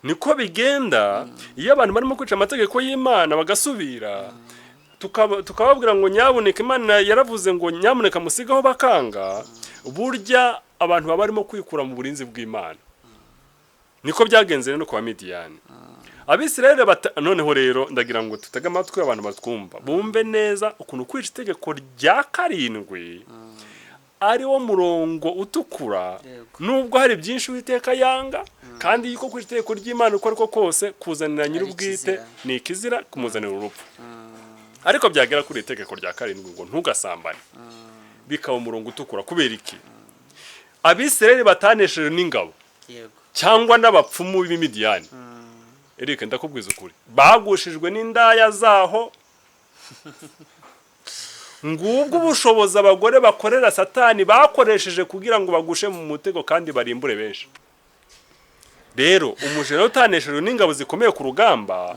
niko bigenda iyo abantu barimo kwica amategeko y'Imana bagasubira tukababwira ngo nyabuneka Imana yaravuze ngo nyamuneka musigaho bakanga burya abantu baba barimo kwikura mu burinzi bw'Imana. Niko byagenze no kwa Midiyani. Abisirayeli noneho rero ndagira ngo tutege amatwi abantu batwumva bumve neza ukuntu kwica itegeko rya 7 ari wo murongo utukura nubwo hari byinshi Uwiteka yanga kandi yuko kwica itegeko ry'Imana uko ariko kose kuzanira nyir'ubwite ni ikizira kumuzanira urupfu. Ariko byagera kuri itegeko rya 7 ngo ntugasambane bikaba umurongo utukura kubera iki? Abisirayeli batanesheje n'ingabo cyangwa n'abapfumu b'Imidiyani. Eric ndakubwiza ukuri bagushijwe n'indaya zaho ngubwo ubushoboza abagore bakorera Satani bakoresheje kugira ngo bagushe mu mutego kandi barimbure benshi. Rero umujene utanesheje n'ingabo zikomeye ku rugamba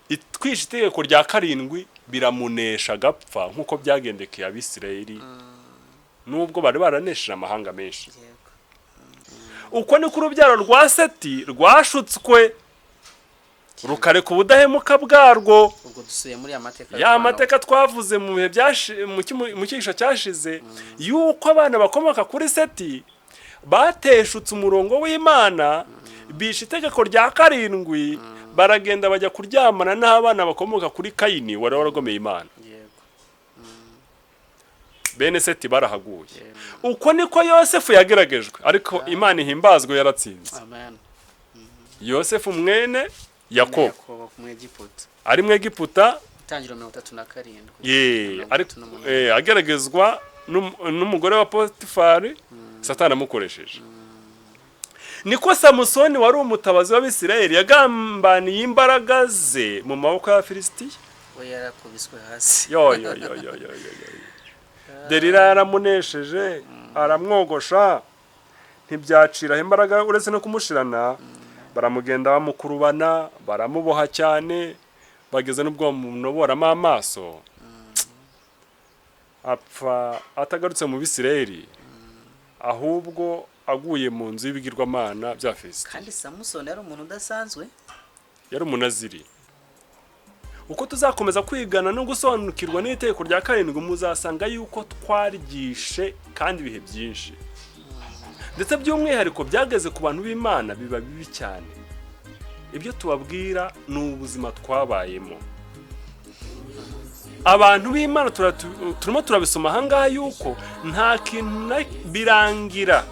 itwisha itegeko rya 7 biramunesha gapfa nkuko byagendekeye Abisirayeli nubwo bari baranesheje amahanga menshi. Uko ni ku rubyaro rwa Seti rwashutswe rukareka ubudahemuka bwarwo. Ubwo dusuye muri amateka twavuze mu bihe mu cyisho cyashize yuko abana bakomoka kuri Seti bateshutse umurongo w'Imana bisha itegeko rya 7 baragenda bajya kuryamana n'abana bakomoka kuri Kayini wari waragomeye Imana. Bene Seti barahaguye. Uko niko Yosefu yageragejwe ariko Imana ihimbazwe yaratsinze. Amen. Yosefu mwene Yakobo ari mu Egiputa itangiro 37 ageragezwa n'umugore wa Potifari Satani amukoresheje. Niko Samusoni wari umutabazi w'Abisirayeli yagambaniye imbaraga ze mu maboko ya Filisitiya. We yarakubiswe hasi. Yo. Delila yaramunesheje aramwogosha ntibyacira imbaraga uretse no kumushirana. Baramugenda bamukurubana baramuboha cyane bageze n'ubwo munoboramo amaso apfa atagarutse mu Bisirayeli ahubwo aguye mu nzu y'ibigirwamana bya Filisitiya. Kandi Samusoni yari umuntu udasanzwe, yari umunaziri. Uko tuzakomeza kwigana no gusobanukirwa n'itegeko rya 7 muzasanga yuko twaryigishe kandi ibihe byinshi ndetse by'umwihariko byageze ku bantu b'Imana biba bibi cyane. Ibyo tubabwira ni ubuzima twabayemo. Abantu b'Imana turimo turabisoma hangaha yuko nta kintu birangira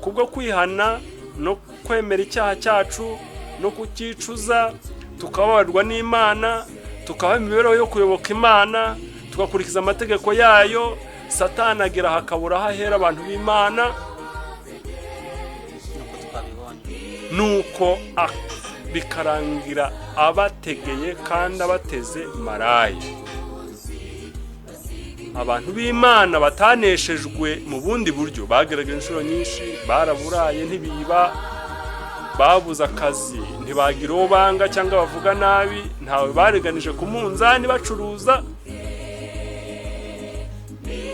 kubwo kwihana no kwemera icyaha cyacu no kukicuza tukababarwa n'Imana tukaba imibereho yo kuyoboka Imana tugakurikiza amategeko yayo. Satani agera hakabura hahera abantu b'Imana nuko bikarangira abategeye kandi abateze maraya. Abantu b'Imana bataneshejwe mu bundi buryo bagerageje inshuro nyinshi baraburaye ntibiba babuza akazi ntibagira uwo banga cyangwa bavuga nabi ntawe bareganije ku munzani bacuruza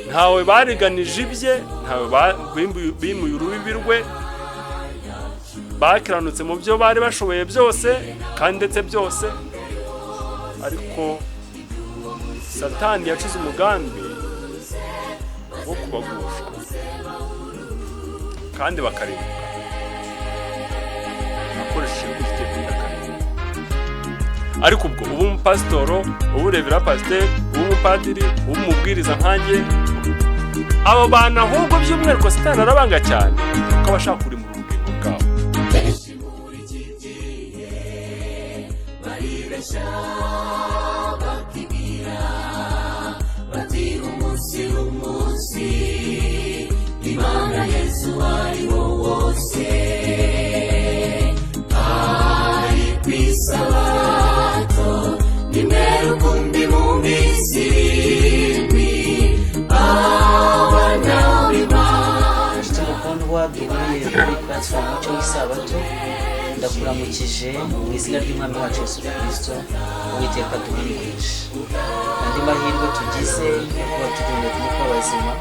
ntawe bareganije ibye ntawe bimuye urubibi rwe bakiranutse mu byo bari bashoboye byose kandi ndetse byose ariko Satani yacize umugambi wo kubagusha kandi bakarimbuka akoresheje itegeko rya 7. Ariko ubwo ubu umupasitoro ubu revera pasiteri ubu umupadiri ubu umubwiriza nkanjye abo bana ahubwo by'umwihariko Satani arabanga cyane kuko abashaka kuri mu rugingo bwabo. Imana Yesu ariho wose ari kwisabato nimero kumbi mu minsi abana b'Imana mukundwa duhuye kuri platform y'ICYAHA ndakuramukije mu izina ry'Umwami wacu Yesu Kristo Uwiteka duhumurije andi mahirwe tugize kuba tugenda kumukwa bazima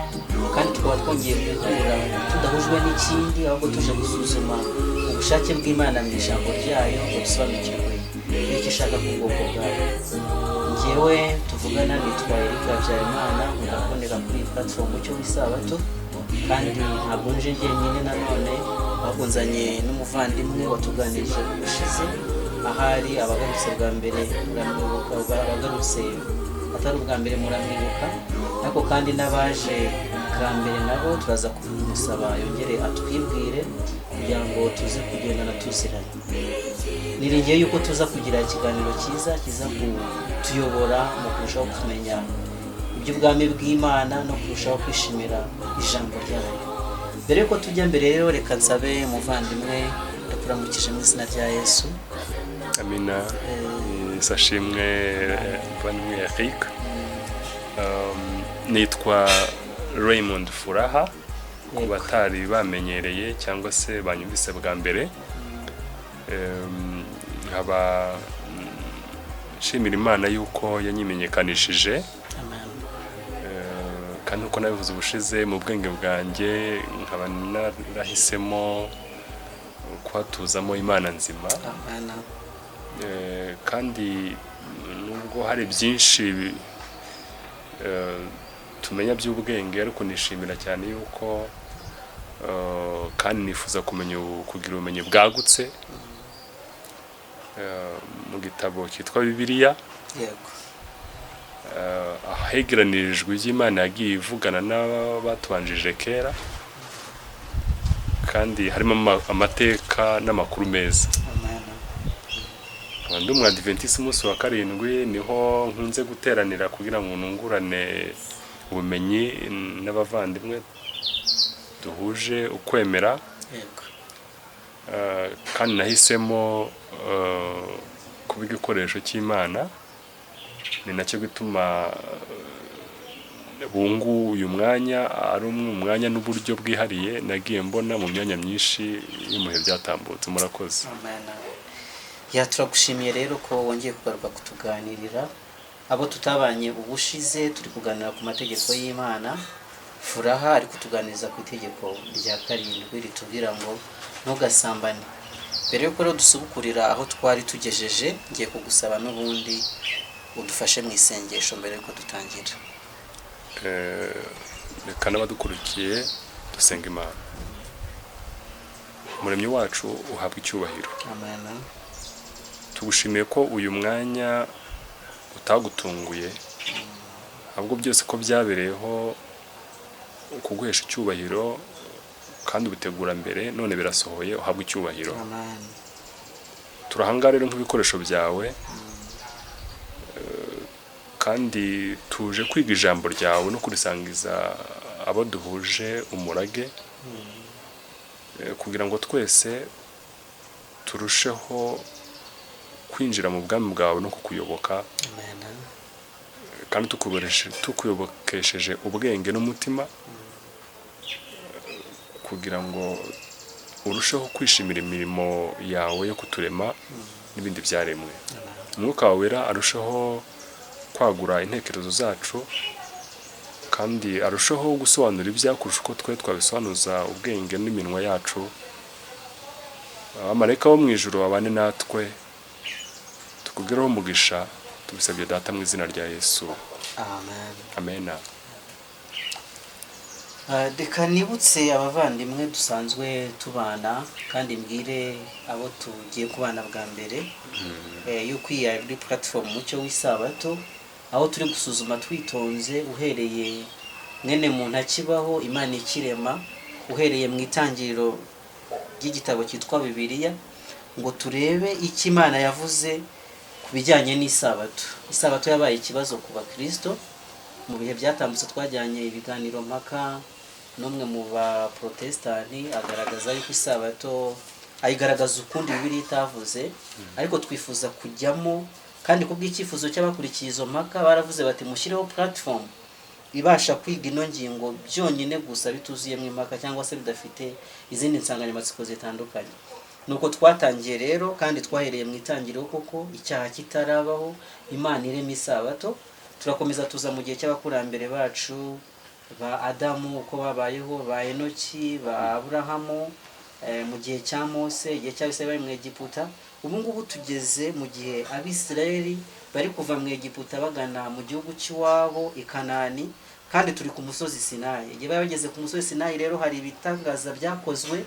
kandi tukaba twongeye guhura tudahujwe n'ikindi ahubwo tuje gusuzuma ubushake bw'Imana mu ijambo ryayo ngo dusobanukirwe n'icyo ishaka ku bwoko bwayo. Njyewe tuvugana nitwa Imana, ndakubonera kuri iyi platform cyo w'isabato, kandi ntabwo nje njyenyine nanone, ahubwo nzanye n'umuvandimwe watuganirije ubushize, ahari abagarutse bwa mbere muramwibuka, abagarutse atari ubwa mbere muramwibuka, ariko kandi n'abaje bwa mbere nabo turaza kumusaba yongere atwibwire kugira ngo tuze kugendana tuziranye. Niringiye yuko tuza kugira ikiganiro cyiza kiza kutuyobora mu kurushaho kumenya iby'ubwami bw'Imana no kurushaho kwishimira ijambo ryayo. Mbere yuko tujya mbere rero, reka nsabe umuvandimwe, ndakuramukije mu izina rya Yesu. Amina. Sashimwe muvandimwe Eric. Nitwa Raymond Furaha, ku batari bamenyereye cyangwa se banyumvise bwa mbere. Nkaba nshimira Imana yuko yanyimenyekanishije, kandi uko nabivuze ubushize, mu bwenge bwanjye nkaba narahisemo kuhatuzamo Imana nzima. Kandi nubwo hari byinshi tumenya by'ubwenge, ariko nishimira cyane yuko kandi nifuza kugira ubumenyi bwagutse mu gitabo cyitwa Bibiliya, ahegeranirijwe iby'Imana yagiye ivugana n'abatubanjije kera, kandi harimo amateka n'amakuru meza. Ndi umwadiventisi umunsi wa karindwi, niho nkunze guteranira kugira ngo nungurane ubumenyi n'abavandimwe duhuje ukwemera. Kandi nahisemo kuba igikoresho cy'Imana, ni nacyo gituma bungu uyu mwanya ari umwanya n'uburyo bwihariye nagiye mbona mu myanya myinshi y'umuhe byatambutse. Murakoze. Turagushimiye rero ko wongeye kugaruka kutuganirira. Abo tutabanye ubushize turi kuganira ku mategeko y'Imana, Furaha ari kutuganiriza ku itegeko rya 7 ritubwira ngo ntugasambane. Mbere yuko rero dusubukurira aho twari tugejeje, ngiye kugusaba n'ubundi udufashe mu isengesho mbere yuko dutangira. Reka n'abadukurikiye dusenga Imana. Umuremyi wacu uhabwa icyubahiro. Amen. Tugushimiye ko uyu mwanya utagutunguye, ahubwo byose ko byabereyeho kuguhesha icyubahiro, kandi ubitegura mbere, none birasohoye, uhabwa icyubahiro. Amen. Turahanga rero nk'ibikoresho byawe, kandi tuje kwiga ijambo ryawe no kurisangiza abo duhuje umurage, kugira ngo twese turusheho kwinjira mu bwami bwawe no kukuyoboka. Amen. Kandi tukuyobokesheje ubwenge n'umutima, kugira ngo urusheho kwishimira imirimo yawe yo kuturema n'ibindi byaremwe. Umwuka wawe wera arushaho kwagura intekerezo zacu, kandi arushaho gusobanura ibyakurusha uko twe twabisobanuza ubwenge n'iminwa yacu. Abamarayika bo mu ijuru babane natwe, tukugereho umugisha, tubisabye Data mu izina rya Yesu. Amen. Amen. Reka nibutse abavandimwe dusanzwe tubana, kandi mbwire abo tugiye kubana bwa mbere yuko iyi ari platform mucyo w'isabato, aho turi gusuzuma twitonze uhereye mwene muntu akibaho Imana ikirema, uhereye mu itangiriro ry'igitabo cyitwa Bibiliya, ngo turebe icyo Imana yavuze ku bijyanye n'isabato. Isabato yabaye ikibazo ku bakrisito. Mu bihe byatambutse twajyanye ibiganiro mpaka n'umwe mu ba protestanti agaragaza yuko isabato ayigaragaza ukundi Bibiliya itavuze, ariko twifuza kujyamo, kandi kubw'icyifuzo cy'abakurikiye izo mpaka baravuze bati mushyireho platform ibasha kwiga ino ngingo byonyine gusa bituzuyemo impaka cyangwa se bidafite izindi nsanganyamatsiko zitandukanye. Nuko twatangiye rero, kandi twahereye mu itangiriro koko icyaha kitarabaho, Imana irema isabato. Turakomeza tuza mu gihe cy'abakurambere bacu ba Adamu, uko babayeho, ba Enoki, ba Aburahamu, mu gihe cya Mose, igihe cy'Abisirayeli bari mu Egiputa. Ubu ngubu tugeze mu gihe Abisirayeli bari kuva mu Egiputa bagana mu gihugu cy'iwabo i Kanani, kandi turi ku musozi Sinayi. Igihe bageze ku musozi Sinayi rero hari ibitangaza byakozwe,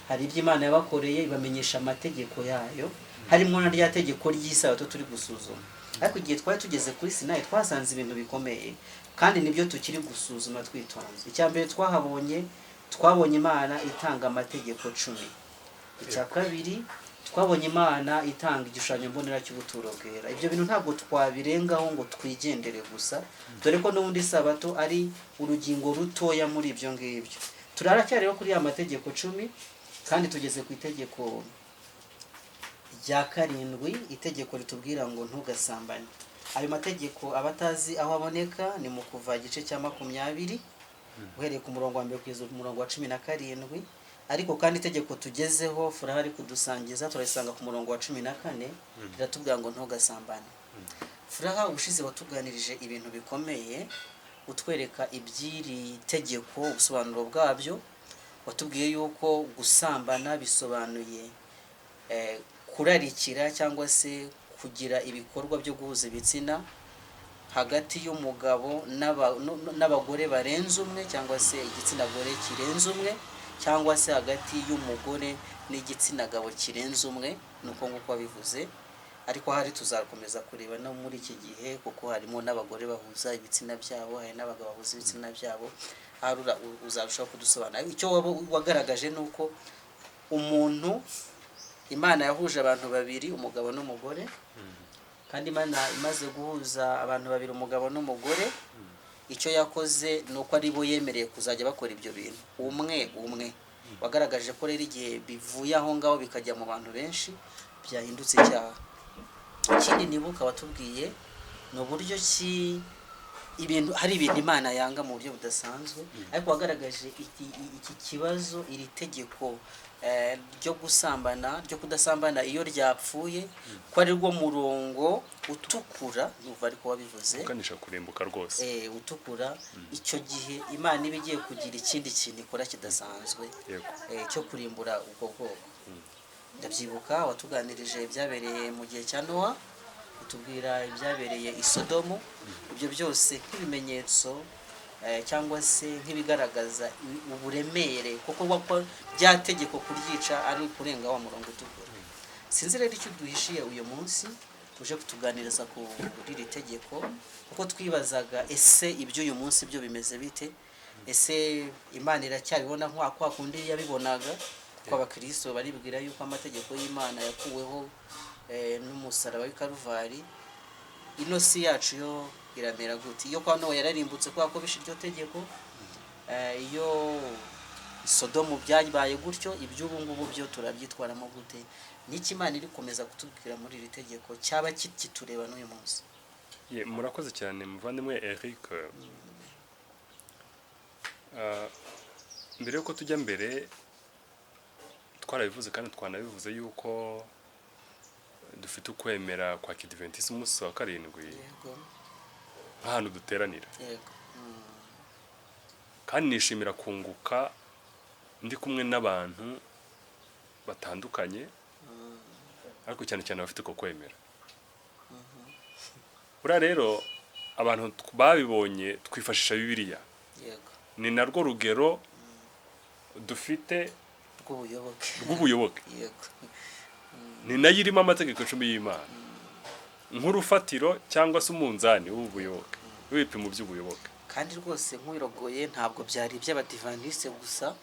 hari ibyo Imana yabakoreye ibamenyesha amategeko yayo, harimo na rya tegeko ry'isabato turi gusuzuma. Ariko igihe twari tugeze kuri Sinayi twasanze ibintu bikomeye, kandi nibyo tukiri gusuzuma twitonze. Icya mbere twabonye Imana itanga amategeko 10. Icya kabiri twabonye Imana itanga igishushanyo mbonera cy'ubuturo bwera. Ibyo bintu ntabwo twabirengaho ngo twigendere gusa, dore ko n'ubundi sabato ari urugingo rutoya muri ibyo ngibyo. Turaracyariho kuri ya mategeko 10, kandi tugeze ku itegeko rya 7, itegeko ritubwira ngo ntugasambane. Ayo mategeko abatazi aho aboneka ni mu Kuva igice cya 20 uhereye ku murongo wa 1 kugeza ku murongo wa 17. Ariko kandi itegeko tugezeho Furaha ari kudusangiza turayisanga ku murongo wa 14, riratubwira ngo ntugasambane. Furaha ubushize watuganirije ibintu bikomeye, utwereka iby'iri tegeko ubusobanuro bwabyo. Watubwiye yuko gusambana bisobanuye kurarikira cyangwa se kugira ibikorwa byo guhuza ibitsina hagati y'umugabo n'abagore barenze umwe, cyangwa se igitsina gore kirenze umwe, cyangwa se hagati y'umugore n'igitsina gabo kirenze umwe. Nuko nguko wabivuze. Ariko hari tuzakomeza kureba no muri iki gihe, kuko harimo n'abagore bahuza ibitsina byabo, hari n'abagabo bahuza ibitsina byabo. Harura uzarushaho kudusobanura. Icyo wagaragaje nuko umuntu Imana yahuje abantu babiri, umugabo n'umugore, kandi Imana imaze guhuza abantu babiri, umugabo n'umugore, icyo yakoze nuko ari bo yemereye kuzajya bakora ibyo bintu umwe. Wagaragaje ko rero igihe bivuye aho ngaho bikajya mu bantu benshi byahindutse icyaha. Ikindi nibuka watubwiye ni uburyo ki hari ibintu Imana yanga mu buryo budasanzwe, ariko wagaragaje iki kibazo, iri tegeko ryo kudasambana iyo ryapfuye, ko ari rwo murongo utukura, nuva ariko wabivuze uganisha kurimbuka rwose. Utukura. Icyo gihe Imana iba igiye kugira ikindi kintu ikora kidasanzwe, cyo kurimbura ubwo bwoko. Ndabyibuka watuganirije ibyabereye mu gihe cya Nowa, utubwira ibyabereye i Sodomu. Ibyo byose nk'ibimenyetso cyangwa se nk'ibigaragaza uburemere, kuko rya tegeko kuryica ari kurenga wa murongo utukura. Sinzi rero icyo duhishiye uyu munsi tuje kutuganiriza ku iri tegeko, kuko twibazaga ese ibyo uyu munsi byo bimeze bite? Ese Imana iracyabibona kwa kundi yabibonaga? Kuko abakristo baribwira yuko amategeko y'Imana yakuweho n'umusaraba w'i Karuvari. Ino si yacu yo iramera gute? Iyo kwa Nowa yararimbutse kubera ko bishe iryo tegeko, iyo Sodomu byabaye gutyo, iby'ubu ngubu byo turabyitwaramo gute? Niki Imana iri komeza kutubwira muri iri tegeko cyaba kitureba n'uyu munsi? Murakoze cyane muvandimwe Eric. Mbere yuko tujya mbere twarabivuze kandi twanabivuze yuko dufite ukwemera kwa Kidventisi umunsi wa 7 nk'ahantu duteranira. Kandi nishimira kunguka ndi kumwe n'abantu batandukanye, ariko cyane cyane bafite uko kwemera. Ura rero abantu babibonye twifashisha Bibiliya. Ni narwo rugero dufite rw'ubuyoboke. Ni nayo irimo amategeko 10 y'Imana nk'urufatiro cyangwa se umunzani w'ubuyoboke, w'ibipimo by'ubuyoboke. Kandi rwose nk'ubirogoye ntabwo byari iby'Abadiventiste gusa,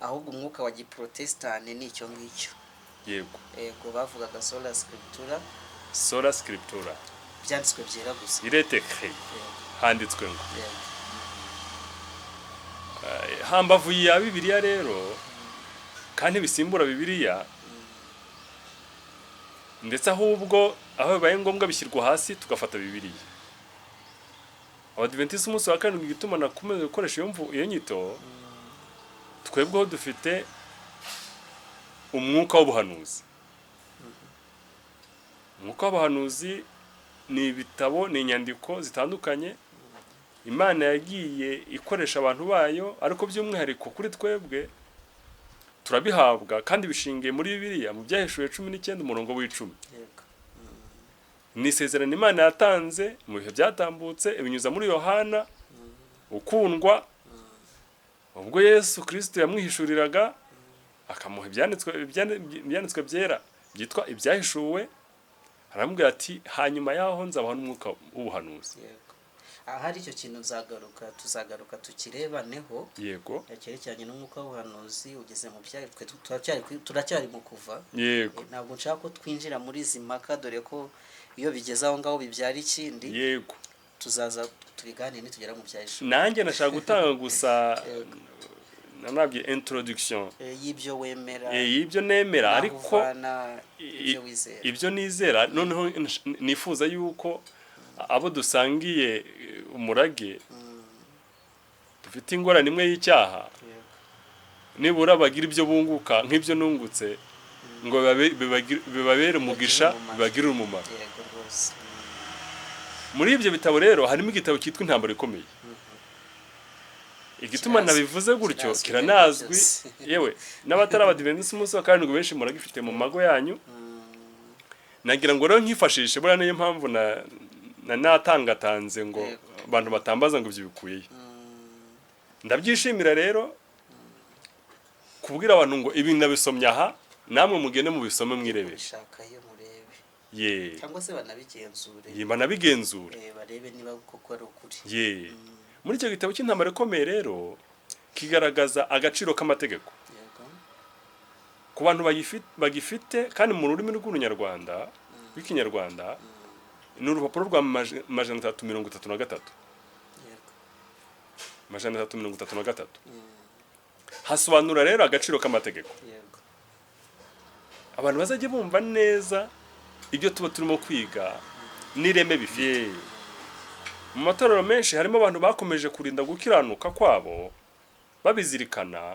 ahubwo umwuka wa Giprotestani ni icyo ngicyo. Yego bavugaga sola scriptura, byanditswe byera gusa. Ireteke handitswe ngo. Hambavu ya Bibiliya rero, kandi bisimbura Bibiliya, ndetse ahubwo aho bibaye ngombwa bishyirwa hasi tugafata Bibiliya. Abadiventisi umunsi wa 7 gituma nakomeza gukoresha iyo nyito, twebweho dufite umwuka w'ubuhanuzi. Umwuka w'ubuhanuzi ni ibitabo, ni inyandiko zitandukanye Imana yagiye ikoresha abantu bayo, ariko by'umwihariko kuri twebwe turabihabwa kandi bishingiye muri Bibiliya mu byahishuwe 19 umurongo w'10. yego Ni isezerano Imana yatanze mu bihe byatambutse ibinyuza muri Yohana ukundwa ubwo Yesu Kristo yamwihishuriraga akamuha ibyanditswe byera byitwa ibyahishuwe. Aramubwira ati hanyuma yaho nzabaho n'umwuka w'ubuhanuzi. yego ahari icyo kintu tuzagaruka tukirebaneho. Yego cyerekeranye n'umwuka w'ubuhanuzi ugeze mu byayo turacyari mu kuva. Yego ntabwo nshaka ko twinjira muri izi mpaka dore ko iyo bigeze aho ngaho bibyara ikindi. Yego tuzaza tubiganire nitugera mu byahishuwe. nanjye nashaka gutanga gusa nanabye introduction y'ibyo wemera y'ibyo nemera ariko ibyo wizera ibyo nizera. Noneho nifuza yuko abo dusangiye umurage dufite ingorane imwe y'icyaha nibura bagira ibyo bunguka nk'ibyo nungutse ngo bibabere umugisha bibagirire umumaro. yego rwose. Muri ibyo bitabo rero harimo igitabo cyitwa Intambara Ikomeye. Igituma nabivuze gutyo kiranazwi yewe n'abatari abadiventisi umunsi wa karindwi benshi muragifite mu mago yanyu. Nagira ngo rero nkifashishe buriya niyo mpamvu natangatanze ngo abantu batambaza ngo ibyo bikuye. Ndabyishimira rero kubwira abantu ngo ibi nabisomye aha namwe mugende mu bisome mwirebere. bishakayo murebe Ye cyangwa se banabigenzure. banabigenzure barebe niba koko ari ukuri. ye muri icyo gitabo cy'Intambara Ikomeye rero kigaragaza agaciro k'amategeko yego ku bantu bagifite kandi mu rurimi rw'Urunyarwanda rw'Ikinyarwanda. Ni urupapuro rwa 333 yego 333 hasobanura rero agaciro k'amategeko. yego Abantu bazajye bumva neza ibyo tuba turimo kwiga n'ireme bifite. Mu matorero menshi harimo abantu bakomeje kurinda gukiranuka kwabo babizirikana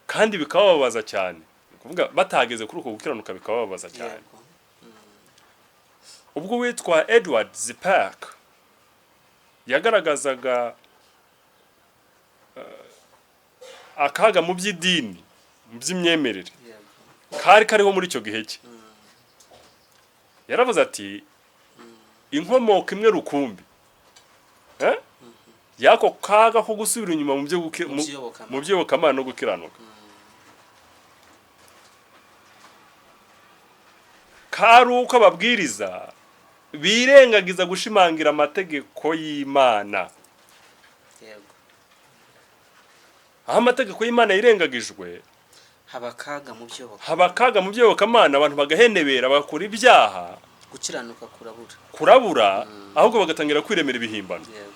kandi bikababaza cyane. Kuvuga batageze kuri uko gukiranuka bikababaza cyane. yego Ubwo witwa Edward Zipak yagaragazaga akaga mu by'idini mu by'imyemerere yego kari kariho muri icyo gihe cye. Yaravuze ati inkomoko imwe rukumbi yako kaga ko gusubira inyuma mu byobokamana no gukiranuka kari uko ababwiriza birengagiza gushimangira amategeko y'Imana. yego aho amategeko y'Imana yirengagijwe haba akaga mu byobokamana abantu bagahenebera bakora ibyaha gukiranuka kurabura ahubwo bagatangira kwiremera ibihimbano. yego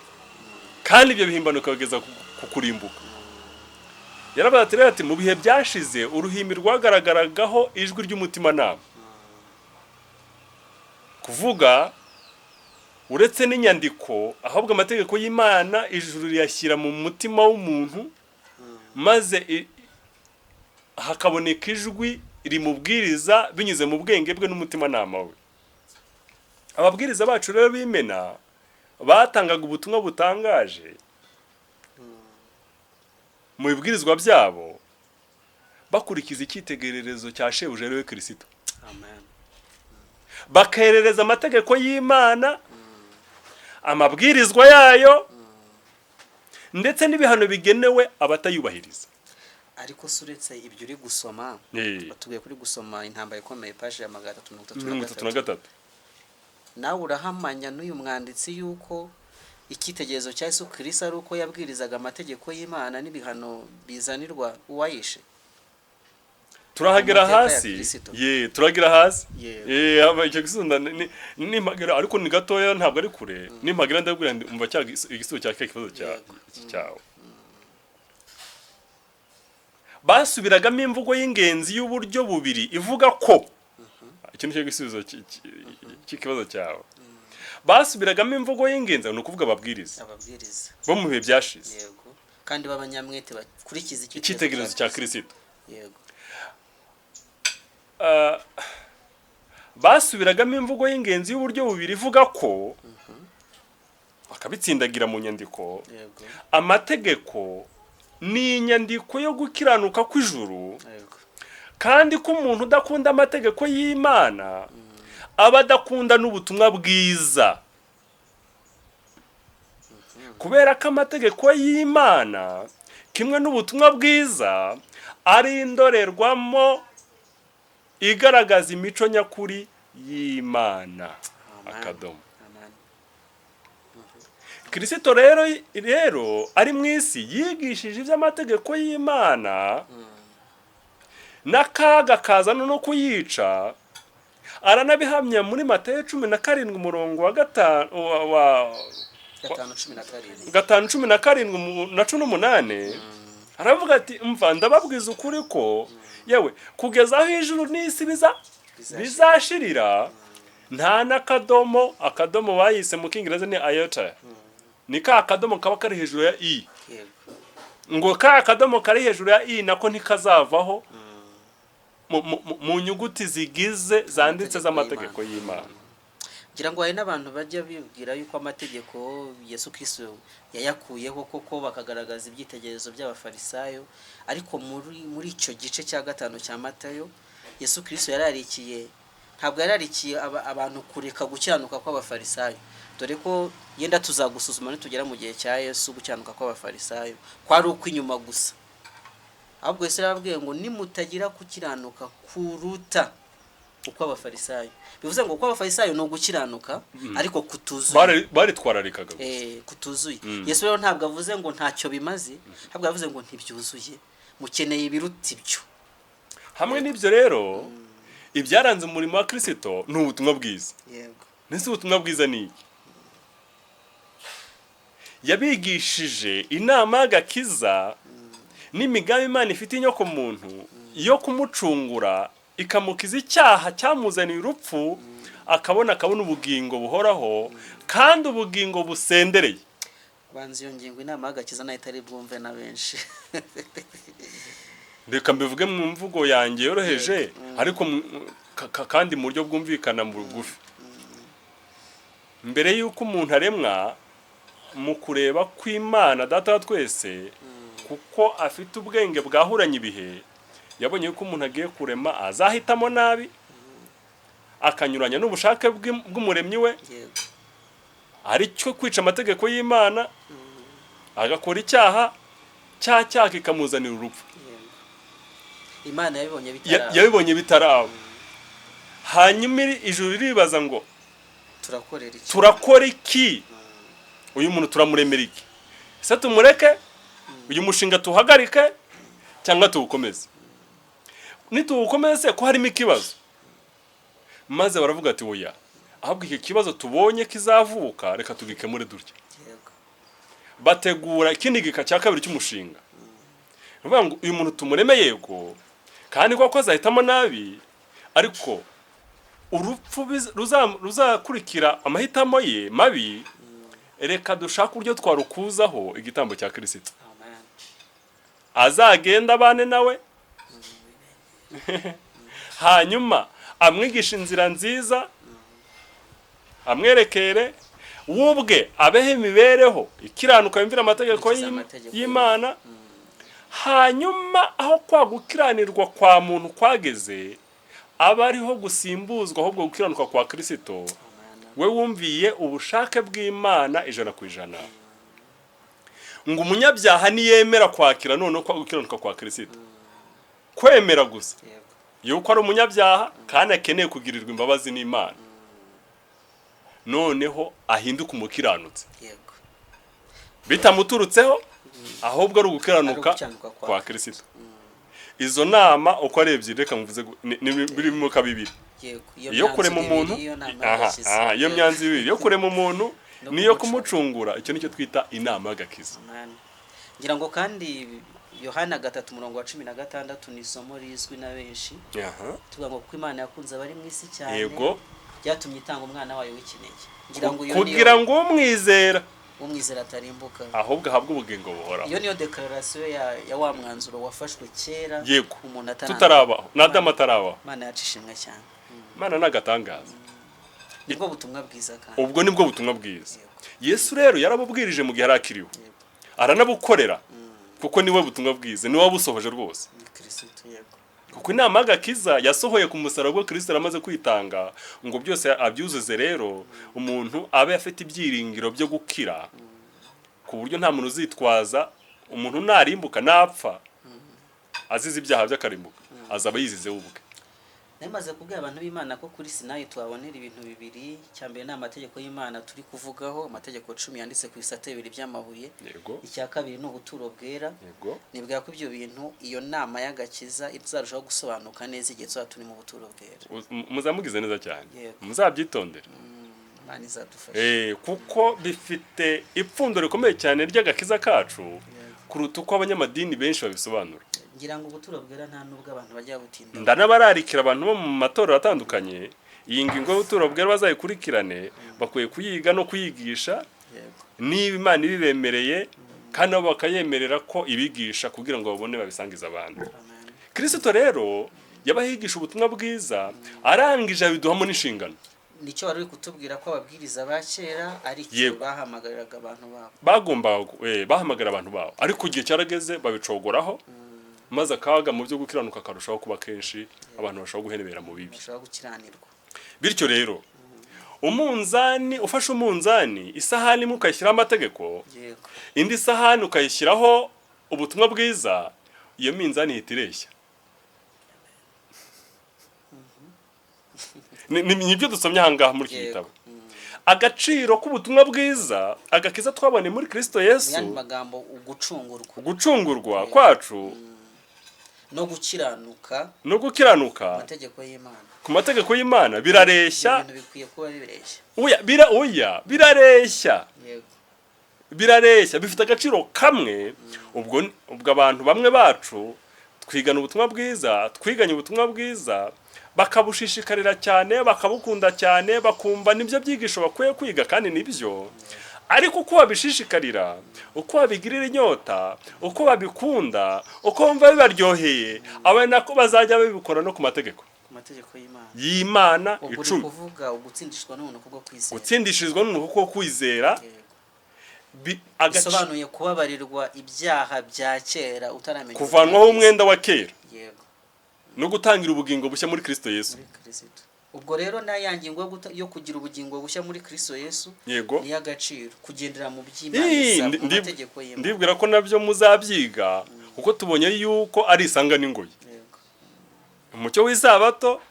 kandi ibyo bihimbano bikabageza ku kurimbuka. Yaravuze ati mu bihe byashize uruhimbi rwagaragaragaho ijwi ry'umutima nama kuvuga uretse n'inyandiko ahubwo amategeko y'Imana ijuru riyashyira mu mutima w'umuntu maze hakaboneka ijwi rimubwiriza binyuze mu bwenge bwe n'umutima nama we. Ababwiriza bacu rero b'Imena batangaga ubutumwa butangaje mu bibwirizwa byabo bakurikiza icyitegererezo cya shebuja ariwe Kristo. amen Bakerereza amategeko y'Imana amabwirizwa yayo ndetse n'ibihano bigenewe abatayubahiriza. ariko suretse ibyo uri gusoma batugiye kuri gusoma Intambara Ikomeye page ya 333 nawe urahamanya n'uyu mwanditsi yuko icyitegererezo cya Yesu Kristo ari uko yabwirizaga amategeko y'Imana n'ibihano bizanirwa uwayishe. Turahagera hasi turagira hasi icyo gisunda nimpagera ariko ni gatoya ntabwo ari kure. Nimpagera ndabwira umva cya igisubizo cya kibazo cyawe. Basubiragamo imvugo y'ingenzi y'uburyo bubiri ivuga ko icyo nicyo gisubizo cy'ikibazo cyawe. Basubiragamo imvugo y'ingenzi ni ukuvuga ababwiriza bo mu bihe byashize yego kandi b'abanyamwete bakurikiza icyitegererezo cya Kristo. yego basubiragamo imvugo y'ingenzi y'uburyo bubiri ivuga ko bakabitsindagira mu nyandiko amategeko ni inyandiko yo gukiranuka kw'ijuru, yego kandi ko umuntu udakunda amategeko y'Imana aba adakunda n'ubutumwa bwiza, kubera ko amategeko y'Imana kimwe n'ubutumwa bwiza ari indorerwamo igaragaza imico nyakuri y'Imana. Akadomo. amen Krisito rero ari mu isi yigishije iby'amategeko y'Imana n'akaga kazana no kuyica, aranabihamya muri Mateyo 17 umurongo wa 5:17 aravuga ati mva ndababwiza ukuri ko yewe kugeza aho ijuru n'isi bizashirira nta n'akadomo, akadomo bayise mu Kingereza ni iota, ni ka akadomo kaba kari hejuru ya i, yego ngo ka akadomo kari hejuru ya i nako ntikazavaho mu nyuguti zigize zanditse z'amategeko y'Imana. ngira ngo hari n'abantu bajya bibwira yuko amategeko Yesu Kristo yayakuyeho koko bakagaragaza ibyitegererezo by'abafarisayo, ariko muri icyo gice cya 5 cya Matayo Yesu Kristo ntabwo yararikiye abantu kureka gukiranuka kw'abafarisayo, dore ko yenda tuzagusuzuma nitugera mu gihe cya Yesu gukiranuka kw'abafarisayo kwari uko inyuma gusa, ahubwo Yesu yarababwiye ngo nimutagira gukiranuka kuruta uko abafarisayo, bivuze ngo uko abafarisayo no gukiranuka ariko kutuzuye, baritwararikaga kutuzuye. Yesu rero ntabwo avuze ngo ntacyo bimaze, ntabwo yavuze ngo ntibyuzuye, mukeneye ibiruta ibyo. Hamwe n'ibyo rero ibyaranze umurimo wa Krisito ni ubutumwa bwiza. Yego Nese ubutumwa bwiza ni iki? Yabigishije inama y'agakiza n'imigambi Imana ifite inyoko muntu yo kumucungura ikamukiza icyaha cyamuzaniye urupfu, akabona ubugingo buhoraho kandi ubugingo busendereye. banzi iyo ngingo inama y'agakiza nayo itari bwumve na benshi. Reka mbivuge mu mvugo yanjye yoroheje ariko kandi mu buryo bwumvikana mu bugufi. Mbere y'uko umuntu aremwa, mu kureba kw'Imana data wa twese kuko afite ubwenge bwahuranye ibihe, yabonye ko umuntu agiye kurema azahitamo nabi akanyuranya n'ubushake bw'umuremyi we, ari cyo kwica amategeko y'Imana, agakora icyaha kikamuzanira urupfu. Imana yabibonye bitaraba. Hanyuma ijuru ribaza ngo turakora iki? Uyu muntu turamuremera iki? Se tumureke uyu mushinga tuhagarike cyangwa tuwukomeze? Nituwukomeze ko harimo ikibazo, maze baravuga ati oya, ahubwo iki kibazo tubonye kizavuka reka tugikemure dutya. Bategura ikindi gika cya kabiri cy'umushinga, bavuga ngo uyu muntu tumureme yego, kandi ko azahitamo nabi, ariko urupfu ruzakurikira amahitamo ye mabi, reka dushaka uburyo twarukuzaho igitambo cya Krisito. Azagenda abane nawe, hanyuma amwigisha inzira nziza, amwerekere wubwe abeho imibereho ikiranuka yumvira amategeko y'Imana. Hanyuma aho kwagukiranirwa kwa muntu kwageze, aba ariho gusimbuzwa ahubwo gukiranuka kwa Krisito, we wumviye ubushake bw'Imana 100%. Ngo umunyabyaha niyemera kwakira none ko gukiranuka kwa Krisito, kwemera gusa yuko ari umunyabyaha kandi akeneye kugirirwa imbabazi n'Imana, noneho ahinduka umukiranutse bitamuturutseho, ahubwo ari ugukiranuka kwa Krisito. Izo nama uko ari ebyiri, reka mvuze biri mu kabibiri. Iyo kurema umuntu, iyo myanzi ibiri, yo kurema umuntu niyo kumucungura, icyo nicyo twita inama y'agakiza. Ngira ngo kandi Yohana 3:16 ni isomo rizwi na benshi. Tuvuga ngo kuko Imana yakunze abari mu isi cyane, yego, byatumye itanga umwana wayo w'ikinege, ngira ngo kugira ngo umwizera atarimbuka, ahubwo ahabwe ubugingo buhoraho. Iyo niyo declaration ya wa mwanzuro wafashwe kera, umuntu tutarabaho, n'Adamu atarabaho. Imana yacishimwe cyane. Imana nagatangaza. Nibwo butumwa bwiza kandi. Ubwo nibwo butumwa bwiza. Yesu rero yarabubwirije mu gihe arakiriwe, aranabukorera kuko niwe butumwa bwiza niwe wabusohoje rwose bakrisito yego kuko inama y'agakiza yasohoye ku musaraba ubwo Kristo yaramaze kwitanga ngo byose abyuzuze rero umuntu abe afite ibyiringiro byo gukira ku buryo nta muntu uzitwaza umuntu narimbuka napfa azize ibyaha by'akarimbuka azaba yizize ubwe. namaze kubwira abantu b'Imana ko kuri Sinayi tuhabonera ibintu bibiri. Cyambere ni amategeko y'Imana turi kuvugaho, amategeko 10 yanditse ku bisate bibiri by'amabuye. Yego. Icya kabiri ni ubuturo bwera. Yego. Nibwira ko ibyo bintu iyo nama y'agakiza izarushaho gusobanuka neza igihe tuba turi mu buturo bwera. Muzamugize neza cyane. Muzabyitondera. Imana izadufasha. Kuko bifite ipfundo rikomeye cyane ry'agakiza kacu kuruta uko abanyamadini benshi babisobanura. Ngira ngo ubuturo bwera nta nubwo abantu bajya butinda. Ndanabararikira abantu bo mu matorero atandukanye iyi ngingo y'ubuturo bwera bazayikurikirane bakwiye kuyiga no kuyigisha niba Imana ibibemereye kandi nabo bakayemerera ko ibigisha kugira ngo babone babisangiza abandi. Kristo rero yabahigisha ubutumwa bwiza arangije abiduhamo n'inshingano. Nicyo wari kutubwira ko ababwiriza ba kera ari cyo bahamagariraga abantu babo. Bahamagara abantu babo ariko igihe cyarageze babicogoraho maze akaga mu byo gukiranuka karushaho kuba kenshi abantu bashobora guhenebera mu bibi. Bityo rero umunzani ufashe umunzani isahani mukayishyiraho amategeko indi sahani ukayishyiraho ubutumwa bwiza iyo minzani hitireshya. Nibyo dusomye ahangaha muri iki gitabo. Agaciro k'ubutumwa bwiza agakiza twabone muri Kristo Yesu yani magambo gucungurwa kwacu no gukiranuka ku mategeko y'Imana birareshya. Birareshya bifite agaciro kamwe. Ubwo abantu bamwe bacu twigana ubutumwa bwiza twiganye ubutumwa bwiza bakabushishikarira cyane bakabukunda cyane bakumva nibyo byigisho bakwiye kwiga kandi nibyo. Ariko uko babishishikarira uko babigirira inyota uko babikunda uko bumva bibaryoheye abana ko bazajya babikora no ku mategeko y'Imana 10. Kuvuga ugutsindishwa n'umuntu kubwo kwizera. Gutsindishizwa n'umuntu kubwo kwizera agasobanuye kubabarirwa ibyaha bya kera utaramenya kuvanwaho umwenda wa kera. Yego. No gutangira ubugingo bushya muri Kristo Yesu. Ubwo rero nayangingo yo kugira ubugingo bushya muri Kristo Yesu ni agaciro kugendera mu by'Imana amategeko y'Imana. Ndibwira ko nabyo muzabyiga kuko tubonye yuko ari isanga n'ingoyi. Umucyo w'isabato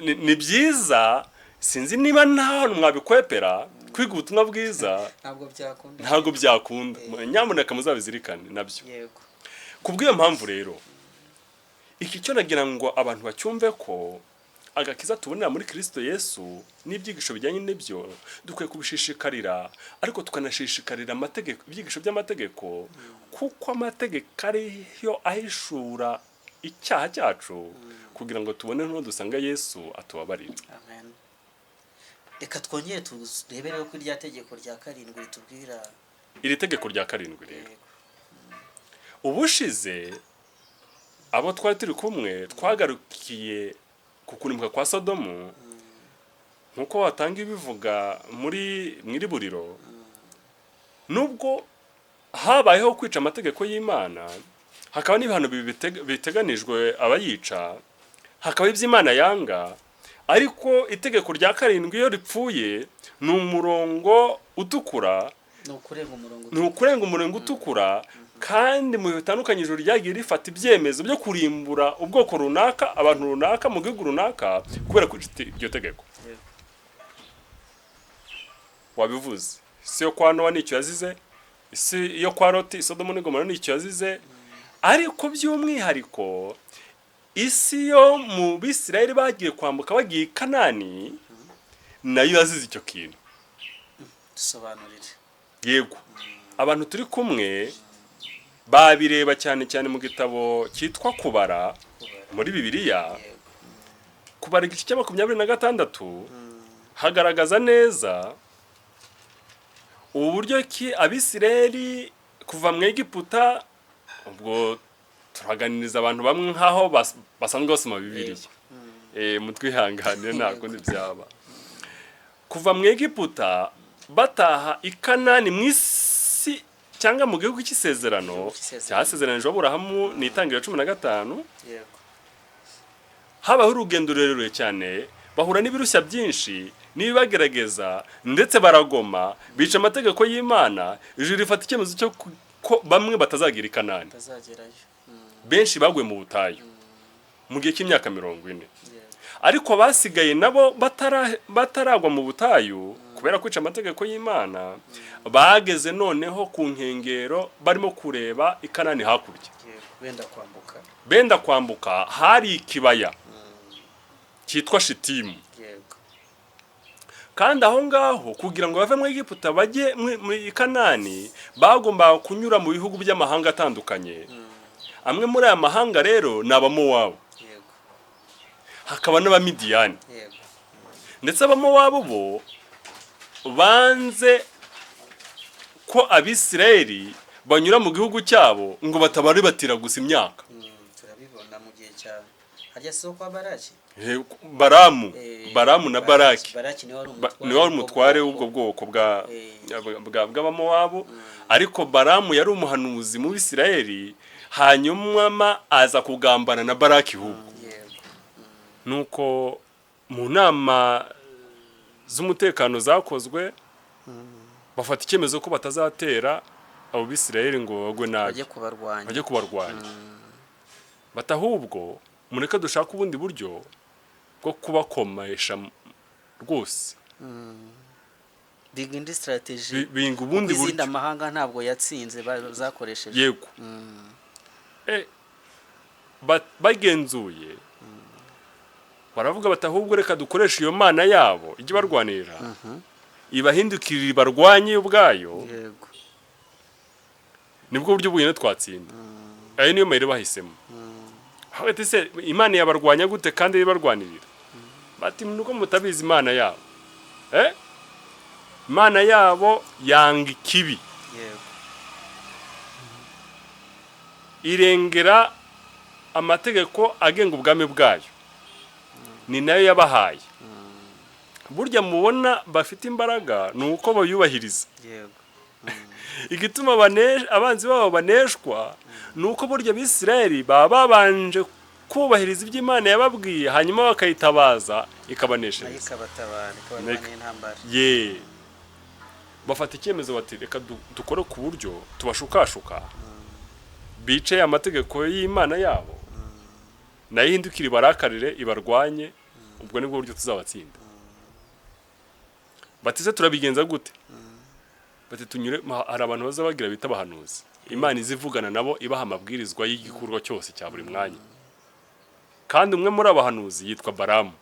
ni byiza sinzi niba nta mwabikwepera kwiga ubutumwa bwiza ntabwo byakunda. Nyamuneka muzabizirikane nabyo. Yego. Kubw'iyo mpamvu rero iki cyo nagira ngo abantu bacyumve ko agakiza tubonera muri Kristo Yesu n'ibyigisho bijyanye n'ibyo dukwiye kubishishikarira ariko tukanashishikarira amategeko ibyigisho by'amategeko kuko amategeko ariyo ahishura icyaha cyacu kugira ngo tubone no dusanga Yesu atubabarira. Amen. Reka twongere turebere ko irya tegeko rya 7 ritubwira iri tegeko rya 7 rero. Ubushize abo twari turi kumwe twagarukiye kukurimbuka kwa Sodomu nkuko watanga ibivuga muri buriro. Nubwo habayeho kwica amategeko y'Imana hakaba n'ibihano biteganijwe abayica hakaba iby'Imana yanga ariko itegeko rya 7 iyo ripfuye ni umurongo utukura ni ukurenga umurongo utukura kandi mu bitandukanye ijuru ryagiye rifata ibyemezo byo kurimbura ubwoko runaka abantu runaka mu gihugu runaka kubera ko iryo tegeko. Wabivuze si yo kwa Nowa nicyo yazize si yo kwa Loti Sodomu n'Igomora nicyo yazize ariko by'umwihariko isi yo mu Bisirayeli bagiye kwambuka bagiye Kanani nayo yazize icyo kintu. Dusobanurire. Yego. Abantu turi kumwe babireba cyane cyane mu gitabo cyitwa kubara muri Bibiliya kubara igice cya 26 hagaragaza neza uburyo ki Abisirayeli kuva mu Egiputa ubwo turaganiriza abantu bamwe nkaho basanzwe basoma Bibiliya mutwihanganire ntabwo ndibyaba kuva mu Egiputa bataha i Kanani mu isi cyangwa mu gihugu cy'isezerano cyasezeranije Aburahamu ni Itangiriro 15. yego Habaho urugendo rurerure cyane, bahura n'ibirushya byinshi n'ibibagerageza, ndetse baragoma, bica amategeko y'Imana. Ijuru rifata icyemezo cyo ko bamwe batazagira i Kanani. bazagerayo Benshi baguye mu butayu mu gihe cy'imyaka 40. yego Ariko basigaye nabo bataragwa mu butayu kubera kwica amategeko y'Imana, bageze noneho ku nkengero barimo kureba i Kanani hakurya. yego Benda kwambuka hari ikibaya cyitwa Shitimu. yego Kandi aho ngaho kugira ngo bave mu Egiputa bajye muri Kanani, bagomba kunyura mu bihugu by'amahanga atandukanye. Amwe muri aya mahanga rero ni Abamowabu, yego hakaba n'Abamidiyani. yego Ndetse Abamowabu bo banze ko Abisirayeli banyura mu gihugu cyabo ngo batabari batira gusa imyaka. turabibona mu gihe cya harya soko kwa Baraki. Baramu na Baraki ni wari umutware w'ubwo bwoko bw'Abamowabu. Ariko Baramu yari umuhanuzi mu Bisirayeli, hanyuma aza kugambana na Baraki hubwo. Nuko mu nama z'umutekano zakozwe, bafata icyemezo ko batazatera abo Bisirayeli ngo bagwe nabi, bajye kubarwanya. Batahubwo mureka dushaka ubundi buryo bwo kubakomesha rwose. Big strategy binga ubundi buryo. Izindi amahanga ntabwo yatsinze zakoresheje. Yego. Bagenzuye baravuga batahubwo reka dukoresha iyo mana yabo ijye barwanira, ibahindukirira barwanye ubwayo. Yego. Nibwo buryo bwene twatsinda. Ayo niyo mayire bahisemo. Hagati se Imana yabarwanya gute kandi yibarwanirira? Bati nuko mutabizi Imana yabo. Imana yabo yanga ikibi. Yego. Irengera amategeko agenga ubwami bwayo. Ni nayo yabahaye. Burya mubona bafite imbaraga nuko bayubahiriza. Yego. Igituma abanzi babo baneshwa nuko burya Abisirayeli baba babanje kubahiriza iby'Imana yababwiye, hanyuma bakayitabaza ikabaneshereza. Bafata icyemezo bati reka dukore ku buryo tubashukashuka, bice amategeko y'Imana yabo, nayihindukira ibarakarire ibarwanye. Ubwo nibwo buryo tuzabatsinda. Bati se turabigenza gute? Bati tunyure, hari abantu bazabagira bita abahanuzi, Imana izivugana nabo ibaha amabwirizwa y'igikorwa cyose cya buri mwanya. Kandi umwe muri abahanuzi yitwa Baramu.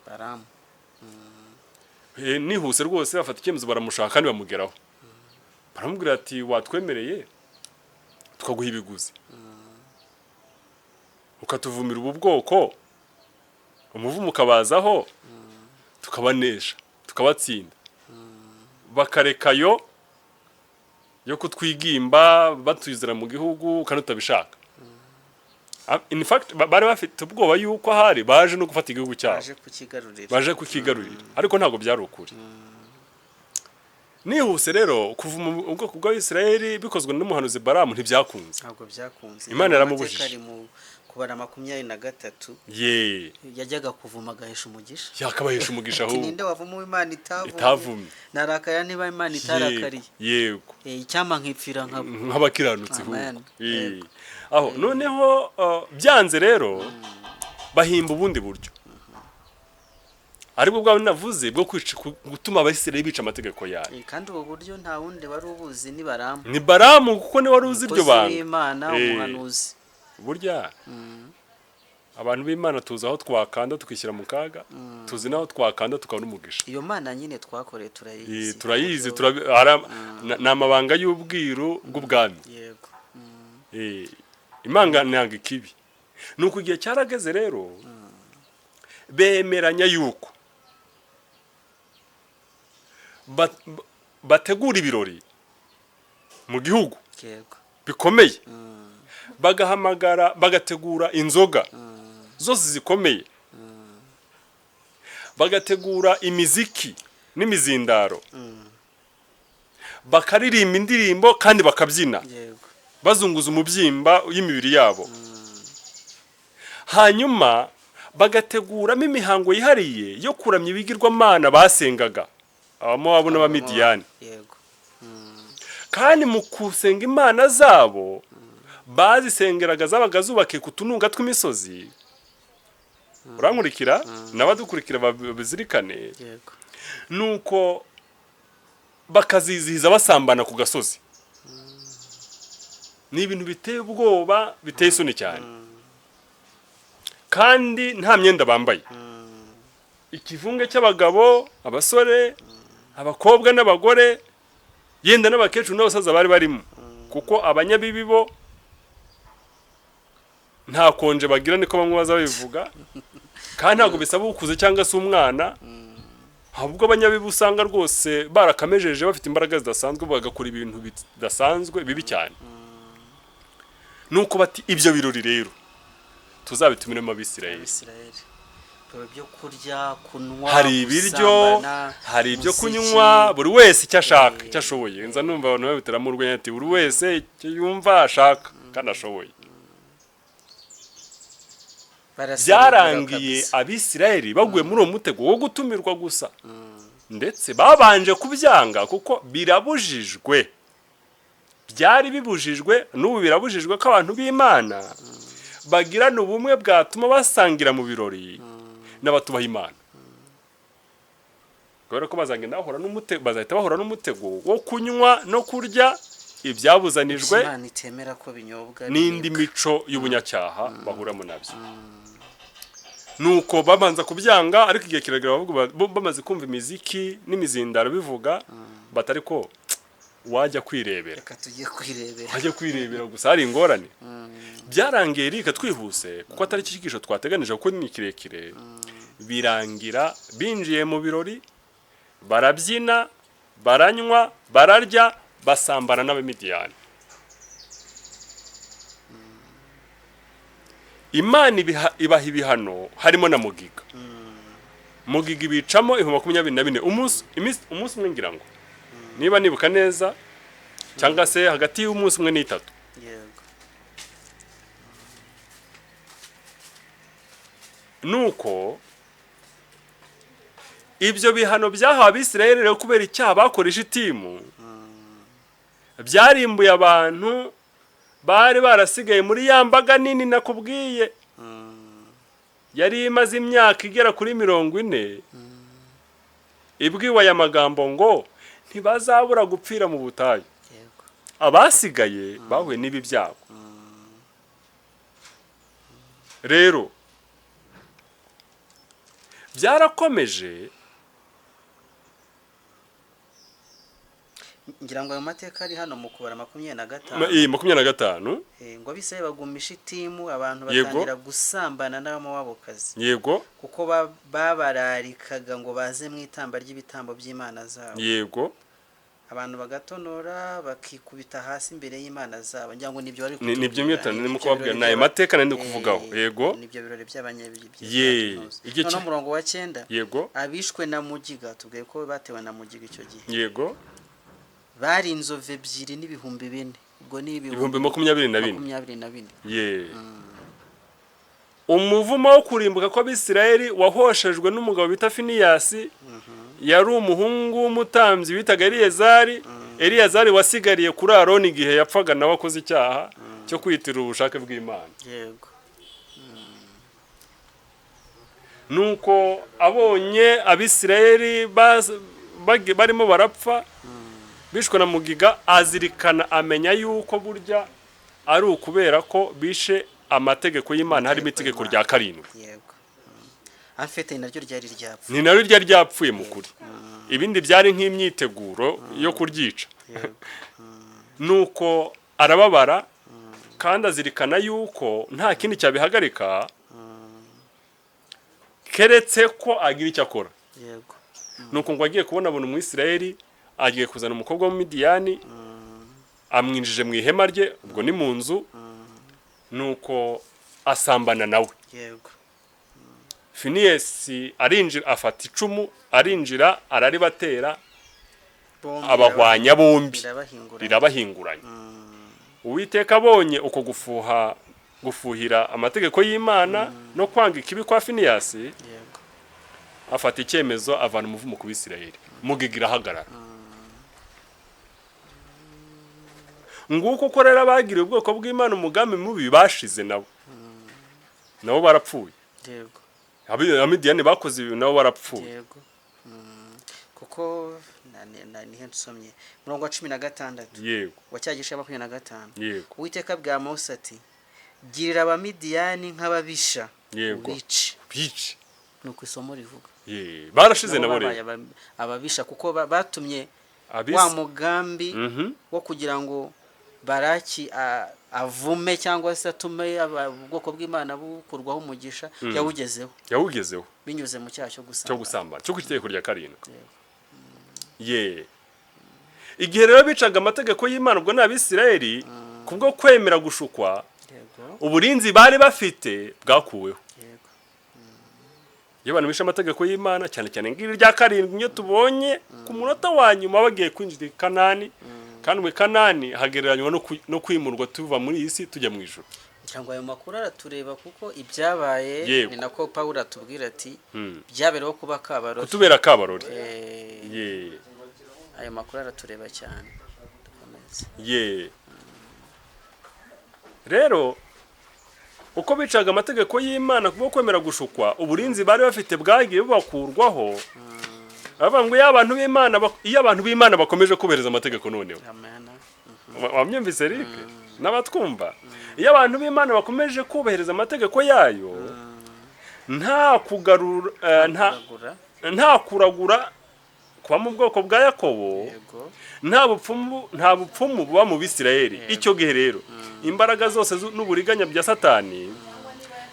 Nihuse rwose bafata icyemezo baramushaka kandi bamugeraho. Baramubwira ati watwemereye tukaguha ibiguzi, ukatuvumira ubu bwoko, umuvumo ukabazaho, tukabanesha tukabatsinda. Bakarekayo yo kutwigimba batwizera mu gihugu kandi utabishaka. In fact bari bafite ubwoba yuko ahari baje no gufata igihugu cyabo, baje kukigarurira. Ariko ntabwo byari ukuri. Nihuse rero kuva mu ubwoko bw'Abisirayeli bikozwe n'umuhanuzi Baramu ntibyakunze. Ntabwo byakunze. Imana yaramubujije. Kubara 23 yajyaga kuvuma agahesha umugisha. Yakabahesha umugisha ahubwo. Ninde wavuma Imana itavumye. Narakaya niba Imana itarakariye. Yego. Icyama nkipfira nk'abakiranutsi ahubwo. Aho noneho byanze rero bahimba ubundi buryo. Aribwo bwawe navuze bwo gutuma Abisirayeli bica amategeko yayo. Kandi ubu buryo nta wundi wari ubuzi ni Baramu. Ni Baramu kuko ni wari uzi iryo banga. Imana umuhanuzi. Burya abantu b'Imana tuzi aho twakanda tukishyira mu kaga, tuzi naho twakanda tukabona umugisha. Iyo Mana nyine twakoreye turayizi. Turayizi n'amabanga y'ubwiru bw'ubwami. Yego. Imana nanga ikibi. Nuko igihe cyarageze rero bemeranya yuko bategura ibirori mu gihugu bikomeye, bagahamagara bagategura inzoga zose zikomeye, bagategura imiziki n'imizindaro, bakaririmba indirimbo kandi bakabyina yego bazunguza umubyimba y'imibiri yabo. Hanyuma bagateguramo imihango yihariye yo kuramya ibigirwamana basengaga abamowabu n'abamidiyani. yego Kandi mu kusenga imana zabo bazisengeraga zabaga zubakiye ku tununga tw'imisozi. Urankurikira n'abadukurikira babizirikane. yego Nuko bakazizihiza basambana ku gasozi. Ni ibintu biteye ubwoba, biteye isoni cyane. Kandi nta myenda bambaye. Ikivunge cy'abagabo, abasore, abakobwa n'abagore, yenda n'abakecuru n'abasaza bari barimo. Kuko abanyabibi bo nta konje bagira niko bamwe bazabivuga. Kandi ntabwo bisaba ukuze cyangwa se umwana. Ahubwo abanyabibi usanga rwose barakamejeje bafite imbaraga zidasanzwe bagakora ibintu bidasanzwe bibi cyane. Nuko bati ibyo birori rero tuzabitumiremo Abisirayeli. byo kurya kunywa Hari ibiryo, gusambana, hari ibyo umuziki. kunywa, buri wese icyo ashaka, icyo ashoboye. Nza numva abantu babiteramo urwenya ati buri wese icyo yumva ashaka kandi ashoboye. Byarangiye Abisirayeli baguye muri uwo mutego wo gutumirwa gusa. Ndetse babanje kubyanga kuko birabujijwe. Byari bibujijwe n'ubu birabujijwe ko abantu b'Imana bagirana ubumwe bwatuma basangira mu birori n'abatubaha Imana. Kubera ko bazagenda bazahita bahura n'umutego wo kunywa no kurya ibyabuzanijwe Imana itemera ko binyobwa n'indi mico y'ubunyacyaha bahuramo nabyo. Nuko babanza kubyanga, ariko igihe kiragera bamaze kumva imiziki n'imizindaro bivuga batari ko wajya kwirebera. reka tujye kwirebera. Wajya kwirebera gusa hari ingorane. Byarangiye rika twihuse kuko atari ikigisho twateganije kuko ni kirekire. Birangira binjiye mu birori, barabyina, baranywa, bararya, basambana n'abamidiyani. Imana ibaha ibihano harimo na mugiga. Mugiga ibicamo 24 umunsi umwe ngira ngo. Niba nibuka neza cyangwa se hagati y'umunsi umwe n'itatu. yego Nuko ibyo bihano byahawe Abisirayeli rero kubera icyaha bakoresha itimu. Byarimbuye abantu bari barasigaye muri ya mbaga nini nakubwiye. Yari imaze imyaka igera kuri 40. Ibwiwe aya magambo ngo ntibazabura gupfira mu butayu. yego Abasigaye bahuye n'ibi byago. Rero byarakomeje. ngira ngo ayo mateka ari hano mu kubara 25 25 ngo Abisirayeli bagumisha itimu abantu Yego. batangira gusambana n'abamowabukazi Yego kuko babararikaga ngo baze mu itamba ry'ibitambo by'Imana zabo. yego Abantu bagatonora bakikubita hasi imbere y'Imana zabo. Ngira ngo nibyo bari nibyo myotana ni mukobabwira naye mateka nandi kuvugaho. Yego nibyo birori by'abanyebibi. Noneho umurongo wa 9 yego abishwe na mugiga tubwiye ko batewe na mugiga icyo gihe. yego Bari inzove 2 n'ibihumbi 4. Ubwo ni ibihumbi 24. 24. Ye umuvumo wo kurimbuka kw'Abisirayeli wahoshejwe n'umugabo bita Finiyasi. Yari umuhungu w'umutambyi bitaga Eliyazari wasigariye kuri Aroni igihe yapfaga nawe akoze icyaha cyo kwitira ubushake bw'Imana. Yego Nuko abonye Abisirayeli barimo barapfa bishwe na mugiga, azirikana amenya yuko burya ari ukubera ko bishe amategeko y'Imana harimo itegeko rya 7. yego afite naryo ryari ryapfuye. Ni naryo ryari ryapfuye mu kuri. Ibindi byari nk'imyiteguro yo kuryica. Nuko arababara kandi azirikana yuko nta kindi cyabihagarika keretse ko agira icyo akora. Yego Nuko ngo agiye kubona Umwisirayeli agiye kuzana umukobwa w'Umidiyani amwinjije mu ihema rye, ubwo ni mu nzu. Nuko asambana nawe. yego Finiyasi arinjira afata icumu arinjira araribatera abahwanya bombi rirabahinguranya. Uwiteka abonye uko gufuhira amategeko y'Imana no kwanga ikibi kwa Finiyasi, afata icyemezo avana umuvumo ku Bisirayeli, mugigira hagarara. Nguko uko rero abagiriye ubwoko bw'Imana umugambi mubi bashize nabo barapfuye. Yego. Abamidiyani bakoze ibi nabo barapfuye. Yego. Kuko nihe nsomye murongo wa 16. Yego. Wacyagisha 25. Yego. Uwiteka bwa Mose ati girira abamidiyani nk'ababisha. Yego. Bici. Nuko isomo rivuga. Barashize nabo rero. Ababisha kuko batumye wa mugambi wo kugira ngo Baraki avume cyangwa se atume ubwoko bw'Imana bukurwaho umugisha yawugezeho binyuze mu cyaha cyo gusambana cyo kwitegeko rya 7. Igihe rero bicaga amategeko y'Imana ubwo n'Abisirayeli kubwo kwemera gushukwa, uburinzi bari bafite bwakuweho. Iyo abantu bisha amategeko y'Imana cyane cyane ngiri rya 7 nyo tubonye ku munota wa nyuma bagiye kwinjira i Kanani, kandi mu Kanani hagereranywa no kwimurwa tuva muri isi tujya mu ijuru. Cyangwa ayo makuru aratureba kuko ibyabaye ni nako Paulo atubwira ati byabereho kuba kabarori, kutubera kabarori. Ayo makuru aratureba cyane. Rero uko bicaga amategeko y'Imana kubwo kwemera gushukwa, uburinzi bari bafite bwagiye bubakurwaho. Aba ngo iyo abantu b'Imana bakomeje kubereza amategeko noneho. Wamyumvise rike n'abatwumva. Iyo abantu b'Imana bakomeje kubereza amategeko yayo, nta kuragura kwa mu bwoko bwa Yakobo, nta bupfumu buba mu Bisirayeli. Icyo gihe rero imbaraga zose n'uburiganya bya Satani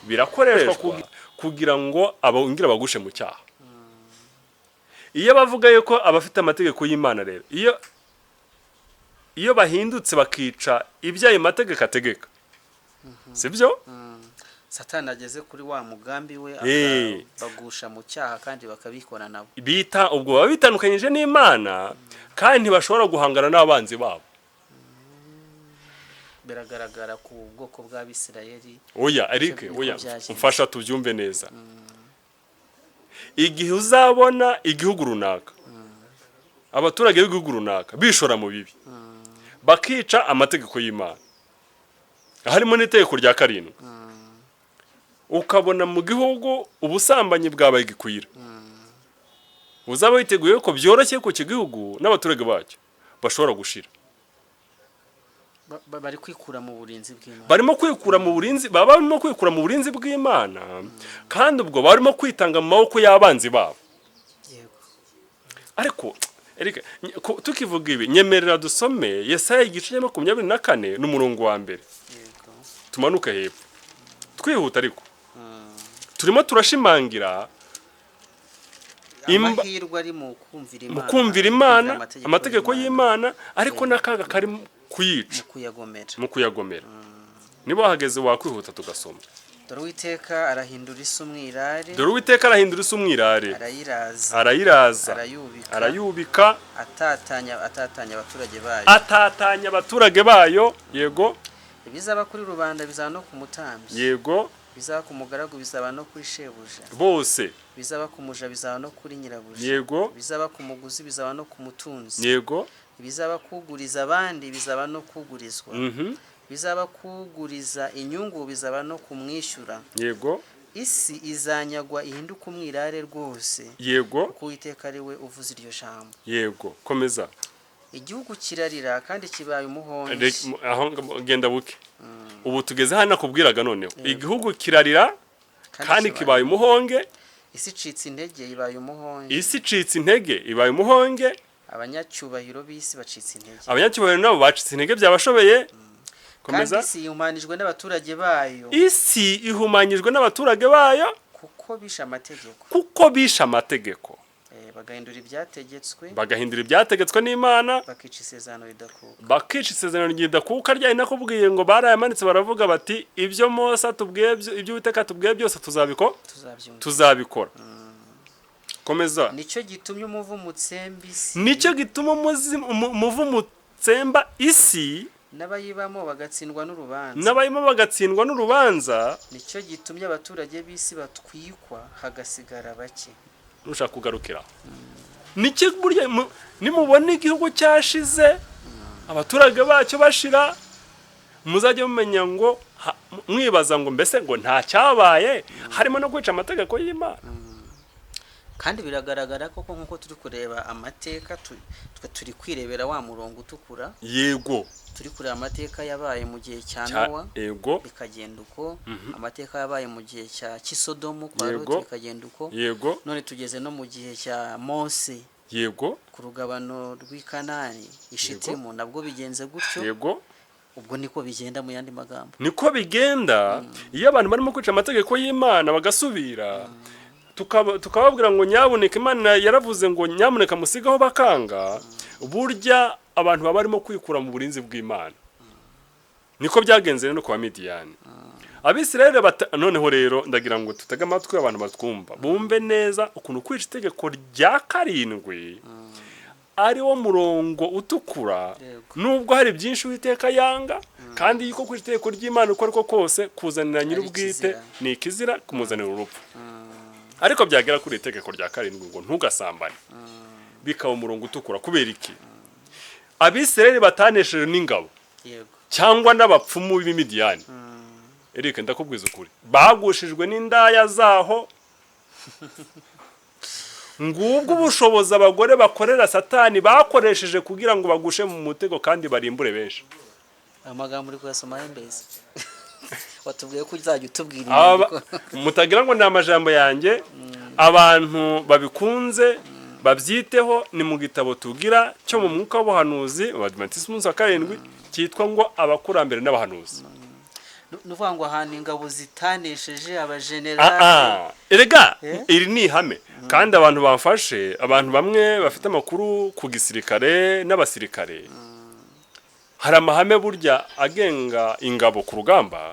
birakoreshwa kugira ngo abongira bagushe mu cyaha. Iyo bavuga yuko abafite amategeko y'Imana rero, iyo bahindutse bakica ibyaye mategeko ategeka, sibyo? Satani ageze kuri wa mugambi we bagusha mu cyaha kandi bakabikora nabo. Ubwo baba bitandukanyije n'Imana kandi ntibashobora guhangana n'abanzi babo. Biragaragara ku bwoko bw'Abisirayeli. Arike, umfasha tubyumve neza. Igihe uzabona igihugu runaka, abaturage b'igihugu runaka bishora mu bibi, bakica amategeko y'Imana, harimo n'itegeko rya 7, ukabona mu gihugu ubusambanyi bwabaye gikwira, uzaba witeguye ko byoroshye ko igihugu n'abaturage bacyo bashobora gushira. Bari kwikura mu burinzi bw'Imana. Barimo kwikura mu burinzi bw'Imana, kandi ubwo barimo kwitanga mu maboko y'abanzi babo. Yego. Ariko Erika, tukivuga ibi nyemerera dusome Yesaya 24 n'umurongo wa 1. Yego. Tumanuka hepfo. Twihuta ariko. Turimo turashimangira amahirwe ari mu kumvira Imana, amategeko y'Imana, ariko nakaga kari kuyica, mu kuyagomera. Niba hageze wakwihuta tugasoma. Dore Uwiteka arahindura isi umwirare. Arayiraza. Arayubika. Atatanya abaturage bayo. Yego. Ibizaba kuri rubanda bizaba no ku mutambyi. Yego. Bizaba ku mugaragu bizaba no kuri shebuja. Bose. Bizaba ku muja bizaba no kuri nyirabuja. Yego. Bizaba ku muguzi bizaba no ku mutunzi. Yego. Bizaba kuguriza abandi bizaba no kugurizwa. Bizaba kuguriza inyungu bizaba no kumwishyura. Yego. Isi izanyagwa ihinduka umwirare rwose. Yego. Kuko Uwiteka ari we uvuze iryo jambo. Yego. Komeza. Igihugu kirarira kandi kibaye umuhonge. Aho genda buke. Ubu tugeze hano kubwiraga noneho. Igihugu kirarira kandi kibaye umuhonge. Isi icitse intege ibaye umuhonge. Abanyacyubahiro b'isi bacitse intege. Abanyacyubahiro nabo bacitse intege byabashobeye. Komeza. Kandi isi ihumanyijwe ihumanyijwe n'abaturage bayo. Kuko bisha amategeko. Bagahindura ibyategetswe n'Imana. Bakica isezerano ridakuka ryari nakubwiye ngo barayamanitse baravuga bati ibyo Mose atubwiye ibyo Uwiteka atubwiye byose tuzabikora. komeza. nicyo gitumye umuvumo utsemba isi, nicyo gituma umuvumo utsemba isi, n'abayibamo bagatsindwa n'urubanza, n'abayimo bagatsindwa n'urubanza. nicyo gitumye abaturage b'isi batwikwa hagasigara bake. Nushaka kugarukira nicyo burya nimubona igihugu cyashize abaturage bacyo bashira, muzajye mumenya ngo mwibaza ngo mbese ngo nta cyabaye, harimo no kwica amategeko y'Imana. Kandi biragaragara koko nkuko turi kureba amateka, turi kwirebera wa murongo utukura. Yego, turi kureba amateka yabaye mu gihe cya Nowa, yego, bikagenda uko. Amateka yabaye mu gihe cya Kisodomu kwa Ruti, bikagenda uko. Yego, none tugeze no mu gihe cya Mose, yego, ku rugabano rw'Ikanani ishitimu, nabwo bigenze gutyo. Yego, ubwo niko bigenda, mu yandi magambo niko bigenda. Iyo abantu barimo kwica amategeko y'Imana bagasubira, tukababwira ngo nyabuneka, Imana yaravuze ngo nyamuneka musigaho bakanga, burya abantu baba barimo kwikura mu burinzi bw'Imana. Niko byagenze no kwa Midiyani. Abisirayeli noneho rero ndagira ngo tutege amatwi abantu batwumva bumve neza ukuntu kwica itegeko rya 7 ari wo murongo utukura. Nubwo hari byinshi Uwiteka yanga, kandi yuko kwica itegeko ry'Imana uko ariko kose kuzanira nyir'ubwite ni ikizira, kumuzanira urupfu. Ariko byagera kuri itegeko rya 7 ngo ntugasambane, bikaba umurongo utukura. Kubera iki? Abisirayeli batanesheje n'ingabo cyangwa n'abapfumu b'Imidiyani. Eric, ndakubwiza ukuri, bagushijwe n'indaya zaho. Ngubwo ubushobozi abagore bakorera Satani bakoresheje kugira ngo bagushe mu mutego kandi barimbure benshi. Amagambo uri kuyasoma mbese watubwiye ko uzajya utubwira mutagira ngo ni amajambo yanjye. Abantu babikunze babyiteho, ni mu gitabo tugira cyo mu mwuka w'ubuhanuzi Abadiventisi umunsi wa 7 cyitwa ngo abakurambere n'abahanuzi. Nuvuga ngo ahantu ingabo zitanesheje abajenerali. Erega iri ni ihame, kandi abantu bafashe, abantu bamwe bafite amakuru ku gisirikare n'abasirikare, hari amahame burya agenga ingabo ku rugamba.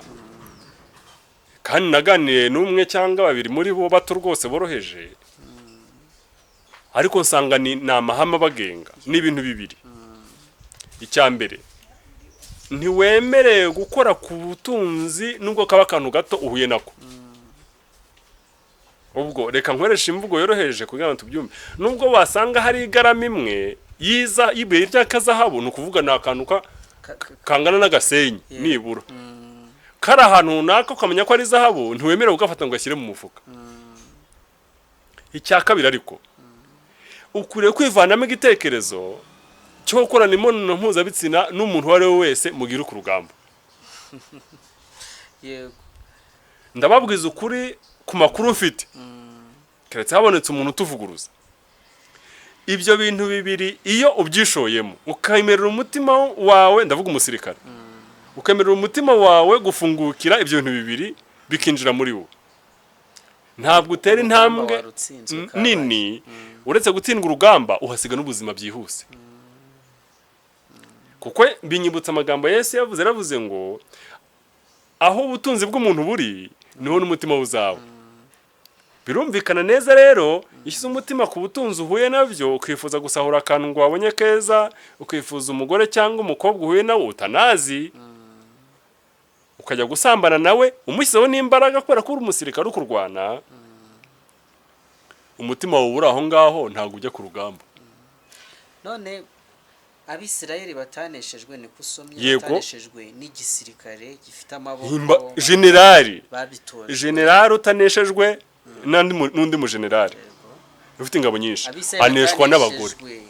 Kandi naganiye n'umwe cyangwa babiri muri bo bato rwose boroheje, ariko nsanga ni amahame bagenga n'ibintu bibiri. Icyambere, ntiwemereye gukora ku butunzi nubwo kaba akantu gato uhuye nako. Ubwo reka nkoresha imvugo yoroheje kugira ngo tubyumve. Nubwo wasanga hari igarama imwe y'ibuye ry'akazahabu, ni ukuvuga ni akantu kangana n'agasenyi nibura, kari ahantu runaka ukamenya ko ari zahabu, ntiwemereye ugafata ngo ashyire mu mufuka. Icya kabiri ariko, ukuriye kwivanamo igitekerezo cyo gukorana imibonano mpuzabitsina n'umuntu uwo ari we wese mugira ku rugamba. Yego, ndababwiza ukuri ku makuru mfite, keretse habonetse umuntu utuvuguruza. Ibyo bintu bibiri iyo ubyishoyemo, ukemerera umutima wawe, ndavuga umusirikare, ukemerera umutima wawe gufungukira ibyo bintu bibiri bikinjira muri wo, ntabwo utera intambwe nini. Uretse gutsindwa urugamba, uhasiga n'ubuzima byihuse. Kuko binyibutsa amagambo Yesu yaravuze ngo aho ubutunzi bw'umuntu buri niho n'umutima uzawe. Birumvikana neza rero, ishyize umutima ku butunzi uhuye nabyo, ukifuza gusahura akantu ngo wabonye keza, ukifuza umugore cyangwa umukobwa uhuye nawe utanazi, ukajya gusambana nawe umushyizeho n'imbaraga kubera ko uri umusirikare uri kurwana, umutima wawe uri aho ngaho, ntabwo ujya ku rugamba. None Abisirayeli bataneshejwe, ni kusomye, bataneshejwe n'igisirikare gifite amaboko, generali utaneshejwe n'undi mu generali ufite ingabo nyinshi, aneshwa n'abagore.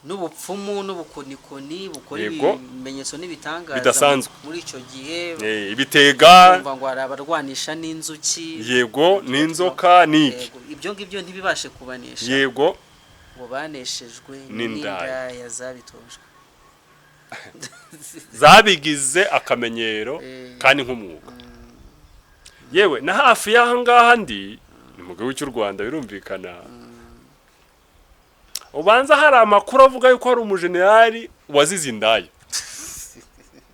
N'ubupfumu n'ubukonikoni bukora ibimenyetso n'ibitangaza bidasanzwe muri icyo gihe, ibitega, kumva ngo hari abarwanisha n'inzuki, yego, n'inzoka n'iki, ibyo ngibyo ntibibashe kubanesha. Yego, ngo baneshejwe n'indaya zabitojwe, zabigize akamenyero kandi nk'umwuga. Yewe na hafi y'aha ngaha ndi ni mu gihugu cy'u Rwanda, birumvikana. Ubanza hari amakuru avuga yuko hari umujenerali wazize indaya,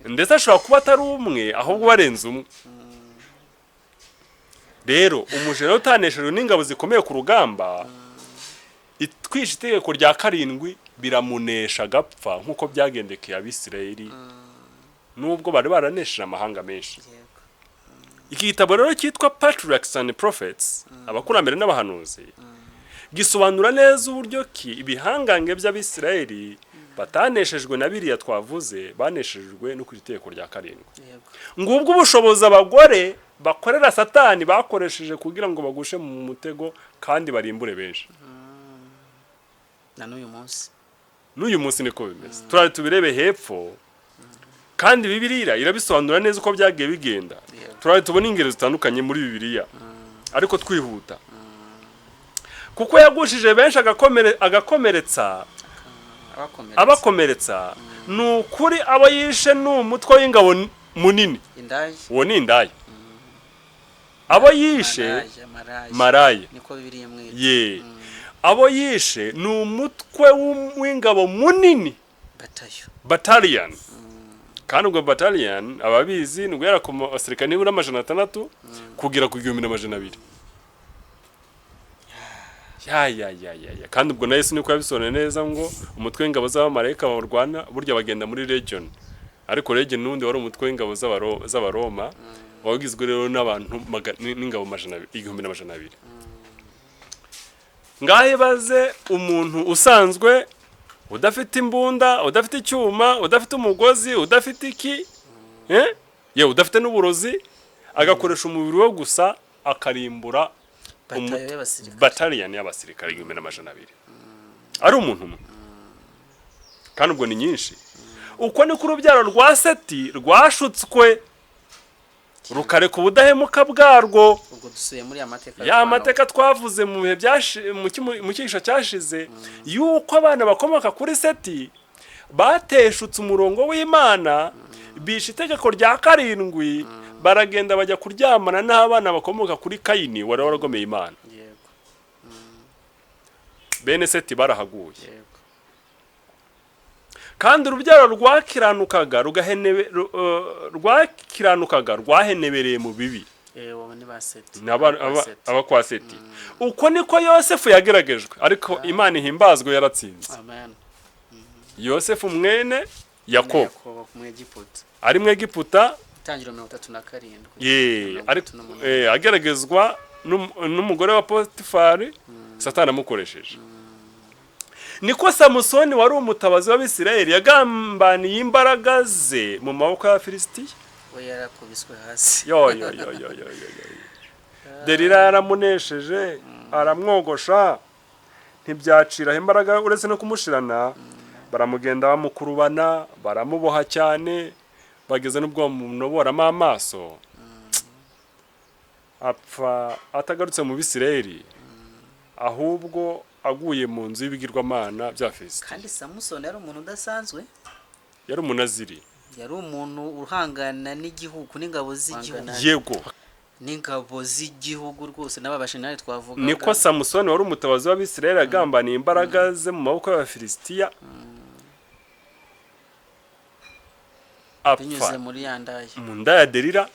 ndetse ashobora kuba atari umwe ahubwo barenze umwe. rero umujene utanesheje n'ingabo zikomeye ku rugamba itwishe itegeko rya 7 biramunesha gapfa nkuko byagendekeye Abisirayeli nubwo bari baranesheje amahanga menshi. Iki gitabo rero cyitwa Patriarchs and Prophets, abakurambere n'abahanuzi, gisobanura neza uburyo ki ibihangange by'Abisirayeli bataneshejwe na biriya twavuze, baneshejwe no kwiteko rya 7. Ngubwo ubushobozi abagore bakorera Satani bakoresheje kugira ngo bagushe mu mutego kandi barimbure benshi. Na n'uyu munsi niko bimeze. Turari tubirebe hepfo kandi Bibiliya irabisobanura neza uko byagiye bigenda. Turari tubona ingero zitandukanye muri Bibiliya ariko twihuta. Kuko yagushije benshi agakomeretsa abakomeretsa nukuri abo yishe n'umutwe w'ingabo munini. Uwo ni indaya. Abo yishe maraya niko Bibiliya mwita. Ye. Abo yishe n'umutwe w'ingabo munini. Battalion. Kandi ubwo battalion ababizi nugera ku basirikare nibura 600 kugira ku 1200. Ya kandi ubwo na Yesu niko yabisobanura neza ngo umutwe w'ingabo z'abamarayika b'Urwana burya bagenda muri legion, ariko legion nundi wari umutwe w'ingabo z'abaroma wagizwe rero n'abantu n'ingabo 1200. Ngahe baze umuntu usanzwe udafite imbunda, udafite icyuma, udafite umugozi, udafite iki ye udafite n'uburozi, agakoresha umubiri wo gusa akarimbura battalion y'abasirikare 1200. Ari umuntu umwe. Kandi ubwo ni nyinshi. Uko ni ku rubyaro rwa Seti rwashutswe rukareka ubudahemuka bwarwo. Ubwo dusuye muri amateka twavuze mu bihe mu cyigisho cyashize yuko abana bakomoka kuri Seti bateshutse umurongo w'Imana, bishe itegeko rya 7, baragenda bajya kuryamana n'abana bakomoka kuri Kayini wari waragomeye Imana. Bene Seti barahaguye. Kandi urubyaro rwakiranukaga rwahenebereye mu bibi. Abakwa Seti. Uko niko Yosefu yageragejwe, ariko Imana ihimbazwe yaratsinze. Yosefu mwene Yakobo ari mu Egiputa Tangiro 37. Ariko ageragezwa n'umugore wa Potifari, Satani amukoresheje. Niko Samusoni wari umutabazi w'Abisirayeli yagambaniye imbaraga ze mu maboko ya Filistiya. We yarakubiswe hasi. Yo. Delila yaramunesheje, aramwogosha, ntibyacira imbaraga uretse no kumushirana, baramugenda bamukurubana, baramuboha cyane, bageze n'ubwo bamunoboramo amaso. Apfa atagarutse mu Bisirayeli, ahubwo aguye mu nzu y'ibigirwamana bya Filistiya. Kandi Samusoni yari umuntu udasanzwe. Yari umunaziri. Yari umuntu uhangana n'igihugu n'ingabo z'igihugu. Yego. N'ingabo z'igihugu rwose n'ababashinari twavuga. Niko Samusoni wari umutabazi w'Abisirayeli agambaniye imbaraga ze mu maboko y'Abafilistiya. Binyuze muri yandaya. Mu ndaya Delila.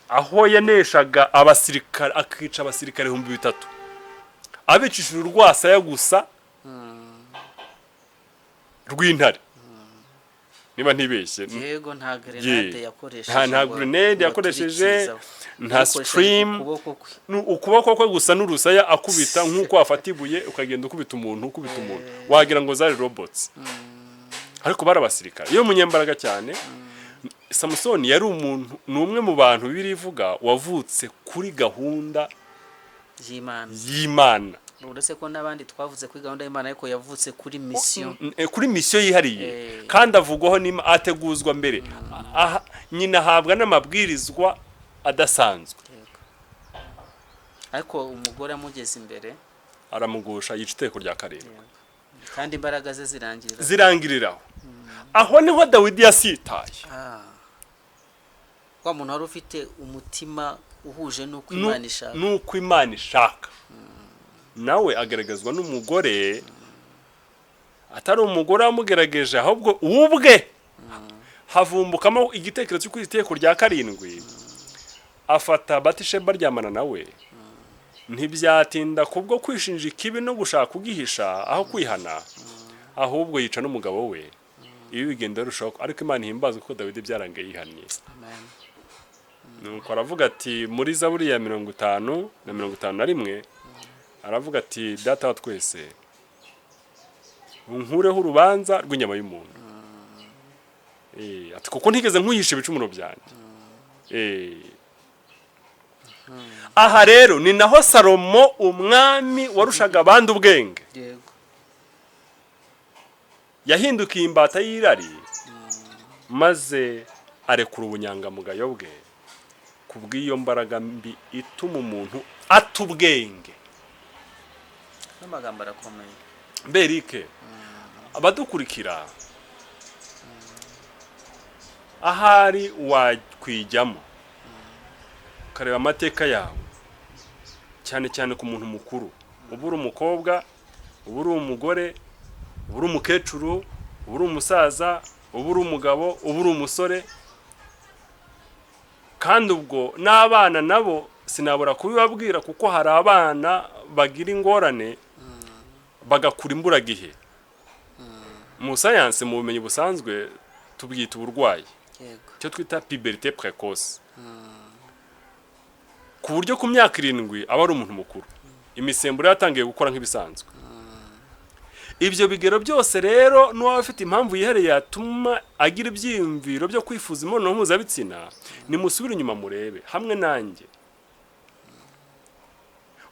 Aho yaneshaga abasirikare, akica abasirikare 3,000. Abicishije urwasaya gusa rw'intare. Niba ntibeshye. Yego nta grenade yakoresheje. Nta grenade yakoresheje, nta stream. Ukuboko kwe gusa n'urusaya akubita nk'uko afatibuye ukagenda ukubita umuntu. Wagira ngo zari robots. Ariko barabasirikare. Iyo munyembaraga cyane. Samusoni yari umuntu numwe mu bantu birivuga wavutse kuri gahunda y'Imana. Uretse ko nabandi twavuze kuri gahunda y'Imana ariko yavutse kuri mission. Kuri mission yihariye. Kandi avugwaho n'Imana ateguzwa mbere. Nyina ahabwa n'amabwirizwa adasanzwe. Ariko umugore amugeze imbere aramugusha yica iteko rya 7. Kandi imbaraga ze zirangiriraho. Aho niho Dawidi yasitaye. Wa muntu wari ufite umutima uhuje n'uko Imana ishaka. N'uko Imana ishaka. Nawe agaragazwa n'umugore atari umugore wamugerageje, ahubwo ubwe havumbukamo igitekerezo cy'uko iteko rya 7 afata Batisheba aryamana nawe ntibyatinda kubwo kwishinja ikibi no gushaka kugihisha aho kwihana ahubwo yica n'umugabo we ibi bigenda rushaho ariko Imana ihimbaza ko Dawidi byarangiye yihaniye. Amen. Nuko aravuga ati muri Zaburi ya 50 na 51 aravuga ati data wa twese unkureho urubanza rw'inyama y'umuntu. Ati kuko ntigeze nkuyisha ibicumuro byanjye. Aha rero ni naho Salomo umwami warushaga abandi ubwenge Yego. yahindukiye imbata y'irari maze arekura ubunyangamugayo bwe kubw'iyo mbaraga mbi ituma umuntu atubwenge. N'amagambo arakomeye. Berike abadukurikira ahari wakwijyamo kareba amateka yawe cyane cyane ku muntu mukuru, ubura umukobwa, ubura umugore, ubura umukecuru, ubura umusaza, ubura umugabo, ubura umusore, kandi ubwo n'abana nabo sinabura kubibabwira kuko hari abana bagira ingorane bagakura imburagihe. Mu science mu bumenyi busanzwe tubyita uburwayi cyo twita puberté précoce, ku buryo ku myaka 7 aba ari umuntu mukuru imisemburo yatangiye gukora nk'ibisanzwe. Ibyo bigero byose rero n'uwa afite impamvu yihereye yatuma agira ibyiyumviro byo kwifuza imibonano mpuzabitsina, nimusubire inyuma murebe hamwe nanjye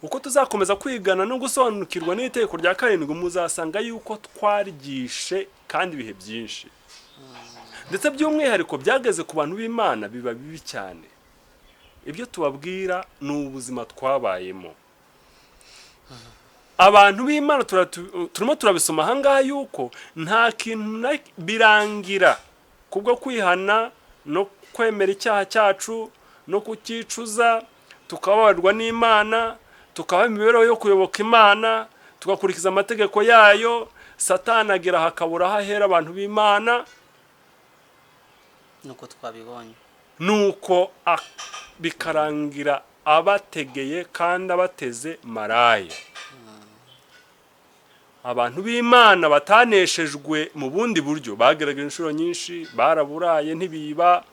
uko tuzakomeza kwigana no gusobanukirwa n'iteko rya 7 muzasanga yuko twaryigishe kandi ibihe byinshi, ndetse by'umwihariko byageze ku bantu b'Imana biba bibi cyane. Ibyo tubabwira ni ubuzima twabayemo. Abantu b'Imana turimo turabisoma ahangaha yuko nta kintu birangira kubwo kwihana no kwemera icyaha cyacu no kukicuza, tukababarwa n'Imana, tukaba imibereho yo kuyoboka Imana, tugakurikiza amategeko yayo. Satani agira hakabura hahera abantu b'Imana nuko twabibonye, nuko bikarangira abategeye kandi abateze maraya. Abantu b'Imana bataneshejwe mu bundi buryo bagerageje inshuro nyinshi, baraburaye ntibiba,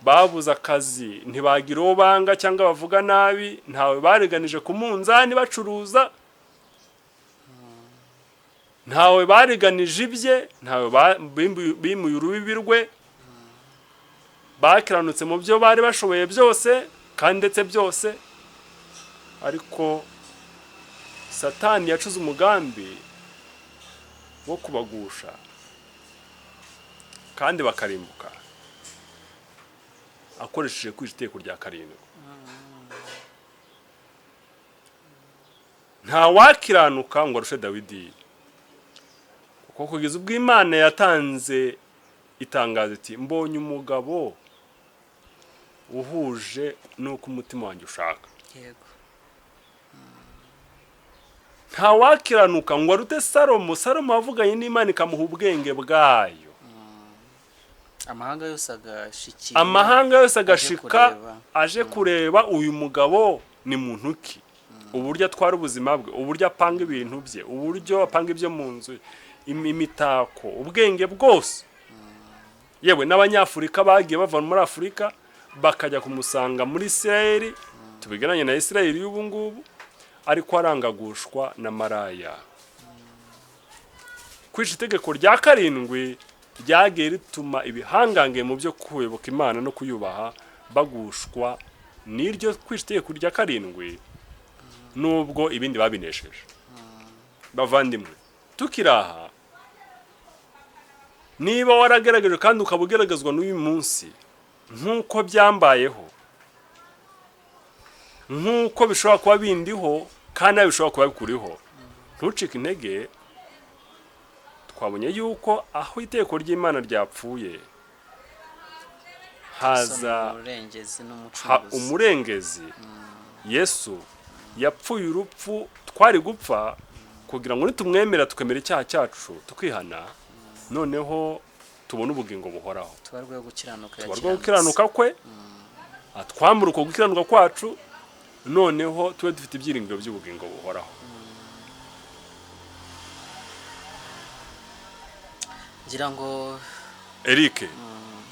babuza akazi ntibagira uwo banga cyangwa bavuga nabi, ntawe bareganije ku munzani bacuruza, ntawe bareganije ibye, ntawe bimuye urubibi rwe, bakiranutse mu byo bari bashoboye byose kandi ndetse byose, ariko Satani yacuze umugambi wo kubagusha kandi bakarimbuka akoresheje kwica iteko rya 7. Nta wakiranuka ngo arushe Dawidi, kuko kugeza ubwo Imana yatanze itangazo iti mbonye umugabo uhuje nuko umutima wanjye ushaka. Yego. Nta wakiranuka ngo arute Salomo. Salomo avuganye n'Imana ikamuha ubwenge bwayo. Amahanga yose agashika aje kureba uyu mugabo ni muntu ki, uburyo atwara ubuzima bwe, uburyo apanga ibintu bye, uburyo apanga ibyo mu nzu, imitako, ubwenge bwose. Yewe n'abanyafurika bagiye bava muri Afurika bakajya kumusanga muri Isirayeli, tubigeranye na Isirayeli y'ubu ngubu, ariko arangagushwa na maraya. Kwica itegeko rya 7 ryagiye rituma ibihangange mu byo kuyoboka Imana no kuyubaha bagushwa n'iryo kwica itegeko rya 7, nubwo ibindi babinesheje. Bavandimwe, tukiraha, niba waragerageje kandi ukabugeragezwa n'uyu munsi nk'uko byambayeho, nk'uko bishobora kuba bindiho kandi bishobora kuba bikuriho, ntucike intege. Twabonye yuko aho iteko ry'Imana ryapfuye haza umurengezi. Yesu yapfuye urupfu twari gupfa kugira ngo nitumwemera tukemera icyaha cyacu tukihana, noneho tubone ubugingo buhoraho, tubarwe gukiranuka kwe, atwambura uko gukiranirwa kwacu, noneho tube dufite ibyiringiro by'ubugingo buhoraho. ngira ngo Eric,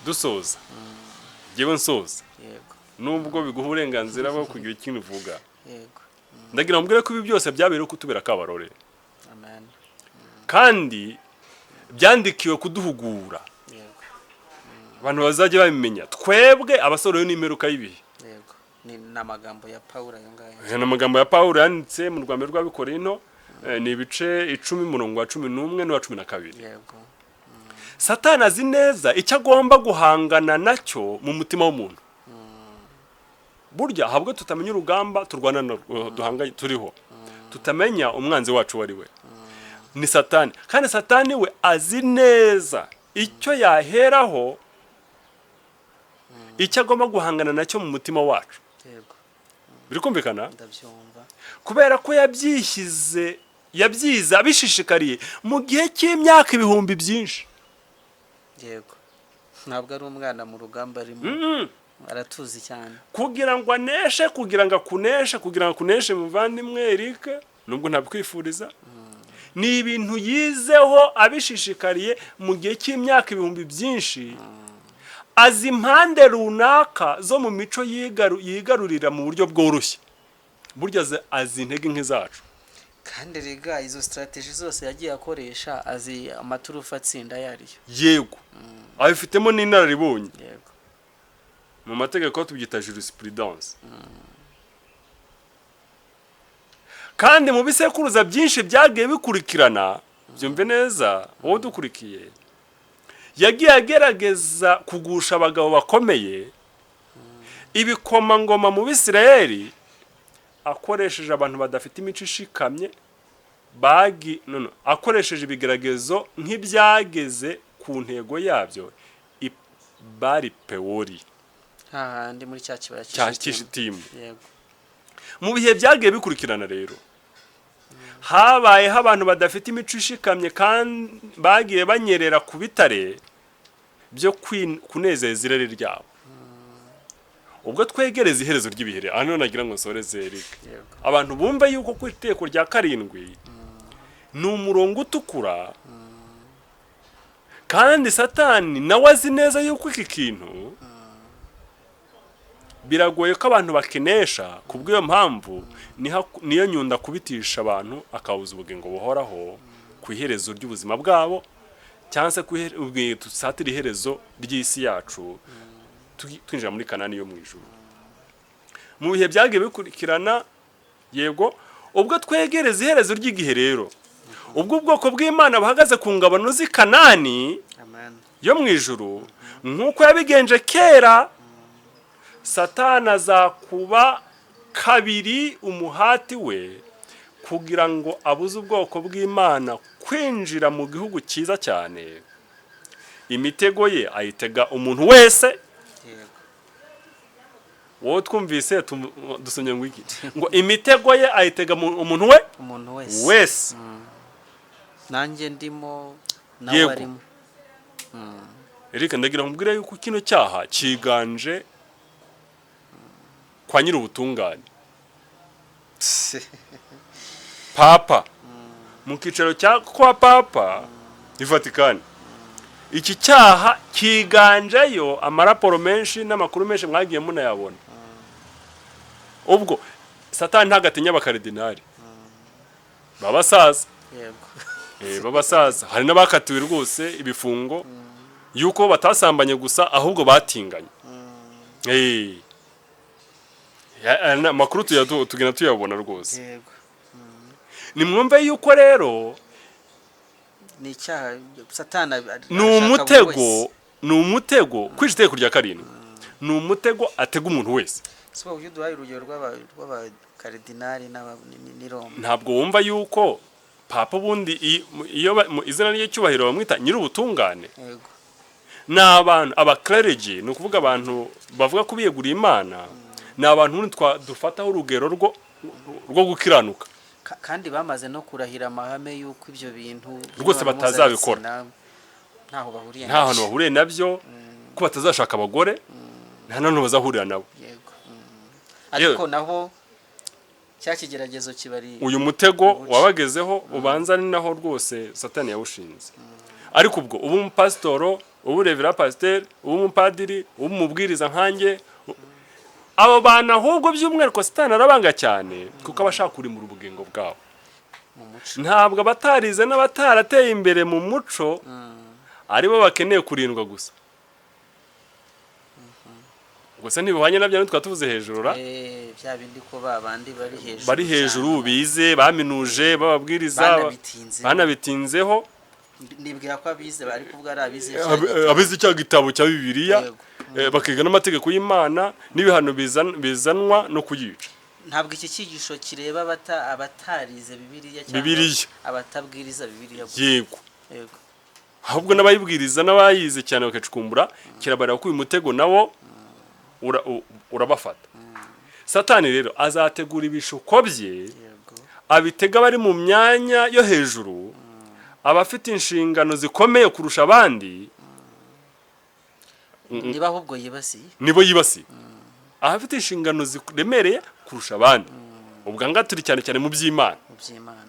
dusoza yewe nsoza, yego nubwo biguha uburenganzira bwo kugira ikintu uvuga, yego ndagira mbwire ko ibi byose byabereye kutubera kabarore, amen kandi byandikiwe kuduhugura, yego abantu bazajya babimenya twebwe abasorewe n'imperuka y'ibihe. yego ni namagambo ya Paulo ayo ngayo. Aya n'amagambo ya Paulo yanditse mu rwanda rw'Abikorino, ni ibice 10 umurongo wa 11 n'uwa 12. yego Satani azi neza icyo agomba guhangana nacyo mu mutima w'umuntu. Burya habwo tutamenya urugamba turwana duhangaye turiho, tutamenya umwanzi wacu wari we, ni Satani. Kandi Satani we azi neza icyo yaheraho, icyo agomba guhangana nacyo mu mutima wacu. yego Biri kumvikana? ndabyumva. Kubera ko yabyize abishishikariye mu gihe cy'imyaka ibihumbi byinshi. yego ntabwo ari umwana mu rugamba arimo, aratuzi cyane. Kugira ngo aneshe, kugira ngo akuneshe muvandimwe Eric, nubwo ntabikwifuriza, ni ibintu yizeho abishishikariye mu gihe cy'imyaka ibihumbi byinshi. Azi impande runaka zo mu mico yigarurira mu buryo bworoshye. Burya azi intege nk'izacu. kandi rega izo strategy zose yagiye akoresha azi amaturufu atsinda yariyo. Yego abifitemo n'inararibonye. yego Mu mategeko tubyita jurisprudence. Kandi mu bisekuruza byinshi byagiye bikurikirana, byumve neza wowe dukurikiye, yagiye agerageza kugusha abagabo bakomeye, ibikomangoma mu Bisirayeli, akoresheje abantu badafite imico ishikamye, akoresheje ibigeragezo nk'ibyageze ku ntego yabyo, bari pewori hahandi muri cya kibaya cy'ishitimu. yego Mu bihe byagiye bikurikirana rero, habayeho abantu badafite imico ishikamye kandi bagiye banyerera ku bitare byo kunezeza irari ryabo. Ubwo twegereza iherezo ry'ibihe, hano nagira ngo nsoreze Eric, abantu bumve yuko ku iteko rya 7 ni umurongo utukura, kandi Satani nawe azi neza yuko iki kintu biragoye ko abantu bakinesha. Kubw'iyo mpamvu niyo nyunda kubitisha abantu, akawuza ubugingo buhoraho ku iherezo ry'ubuzima bwabo, cyangwa se tusatira iherezo ry'isi yacu, twinjira muri Kanani yo mu ijuru. Mu bihe byagiye bikurikirana, yego, ubwo twegereza iherezo ry'igihe rero, ubwo ubwoko bw'Imana bahagaze ku ngabano z'i Kanani yo mu ijuru, nk'uko yabigenje kera, Satani azakuba kabiri umuhati we kugira ngo abuze ubwoko bw'Imana kwinjira mu gihugu cyiza cyane. Imitego ye ayitega umuntu wese. Wowe twumvise dusomye ngo iki? Ngo imitego ye ayitega umuntu wese. Nanjye ndimo nawe arimo. Eric, ndagira nkubwire yuko kino cyaha kiganje kwa nyiri ubutungane. Papa mu kicaro cya kwa Papa i Vatican, iki cyaha kiganjeyo amaraporo menshi n'amakuru menshi mwagiye munayabona. Ubwo Satani ntagatinya abakaridinari babasaza. yego babasaza hari n'abakatiwe rwose ibifungo yuko batasambanye gusa ahubwo batinganye. Amakuru tugenda tuyabona rwose. yego Nimwumve yuko rero ni icyaha Satani ni umutego kwica iteko rya 7. Ni umutego atega umuntu wese. so uyu duhaye urugero rw'abakaridinari ni Roma. Ntabwo wumva yuko Papa bundi iyo izina ry'icyubahiro bamwita nyiri ubutungane. yego Ni abantu abakleregy, ni ukuvuga abantu bavuga ko biyeguriye Imana, ni abantu dufataho urugero rwo gukiranuka. kandi bamaze no kurahira amahame yuko ibyo bintu rwose batazabikora, ntaho bahuriye nabyo, ko batazashaka abagore, nta nanone bazahurira nabo. yego ariko naho cya kigeragezo kibari uyu mutego wabagezeho ubanza ni naho rwose Satani yawushinze. Ariko ubwo ubu umupasitoro, ubu revera pasiteri, ubu umupadiri, ubu umubwiriza nkanjye, abo bantu ahubwo by'umwihariko Satani arabanga cyane kuko abashaka kurimura ubugingo bwabo. Ntabwo abatarize n'abatarateye imbere mu muco aribo bakeneye kurindwa gusa. Gusa ntibihwanye nabyo nitwa tuvuze hejuru ra bya bindi ko babandi bari hejuru bize baminuje bababwiriza banabitinzeho. Nibwira ko abize bari kuvuga ari abize cya gitabo cya Bibiliya bakiga n'amategeko y'Imana n'ibihano bizanwa no kuyica. Ntabwo iki cyigisho kireba abatarize Bibiliya cyangwa abatabwiriza Bibiliya. Yego. Ahubwo n'abayibwiriza n'abayize cyane bakacukumbura kirabarira ko uyu mutego nawo urabafata. Satani rero azategura ibishuko bye abitega bari mu myanya yo hejuru, abafite inshingano zikomeye kurusha abandi. Niba ahubwo yibasiye nibo yibasiye abafite inshingano ziremereye kurusha abandi. Ubwo turi cyane mu by'Imana,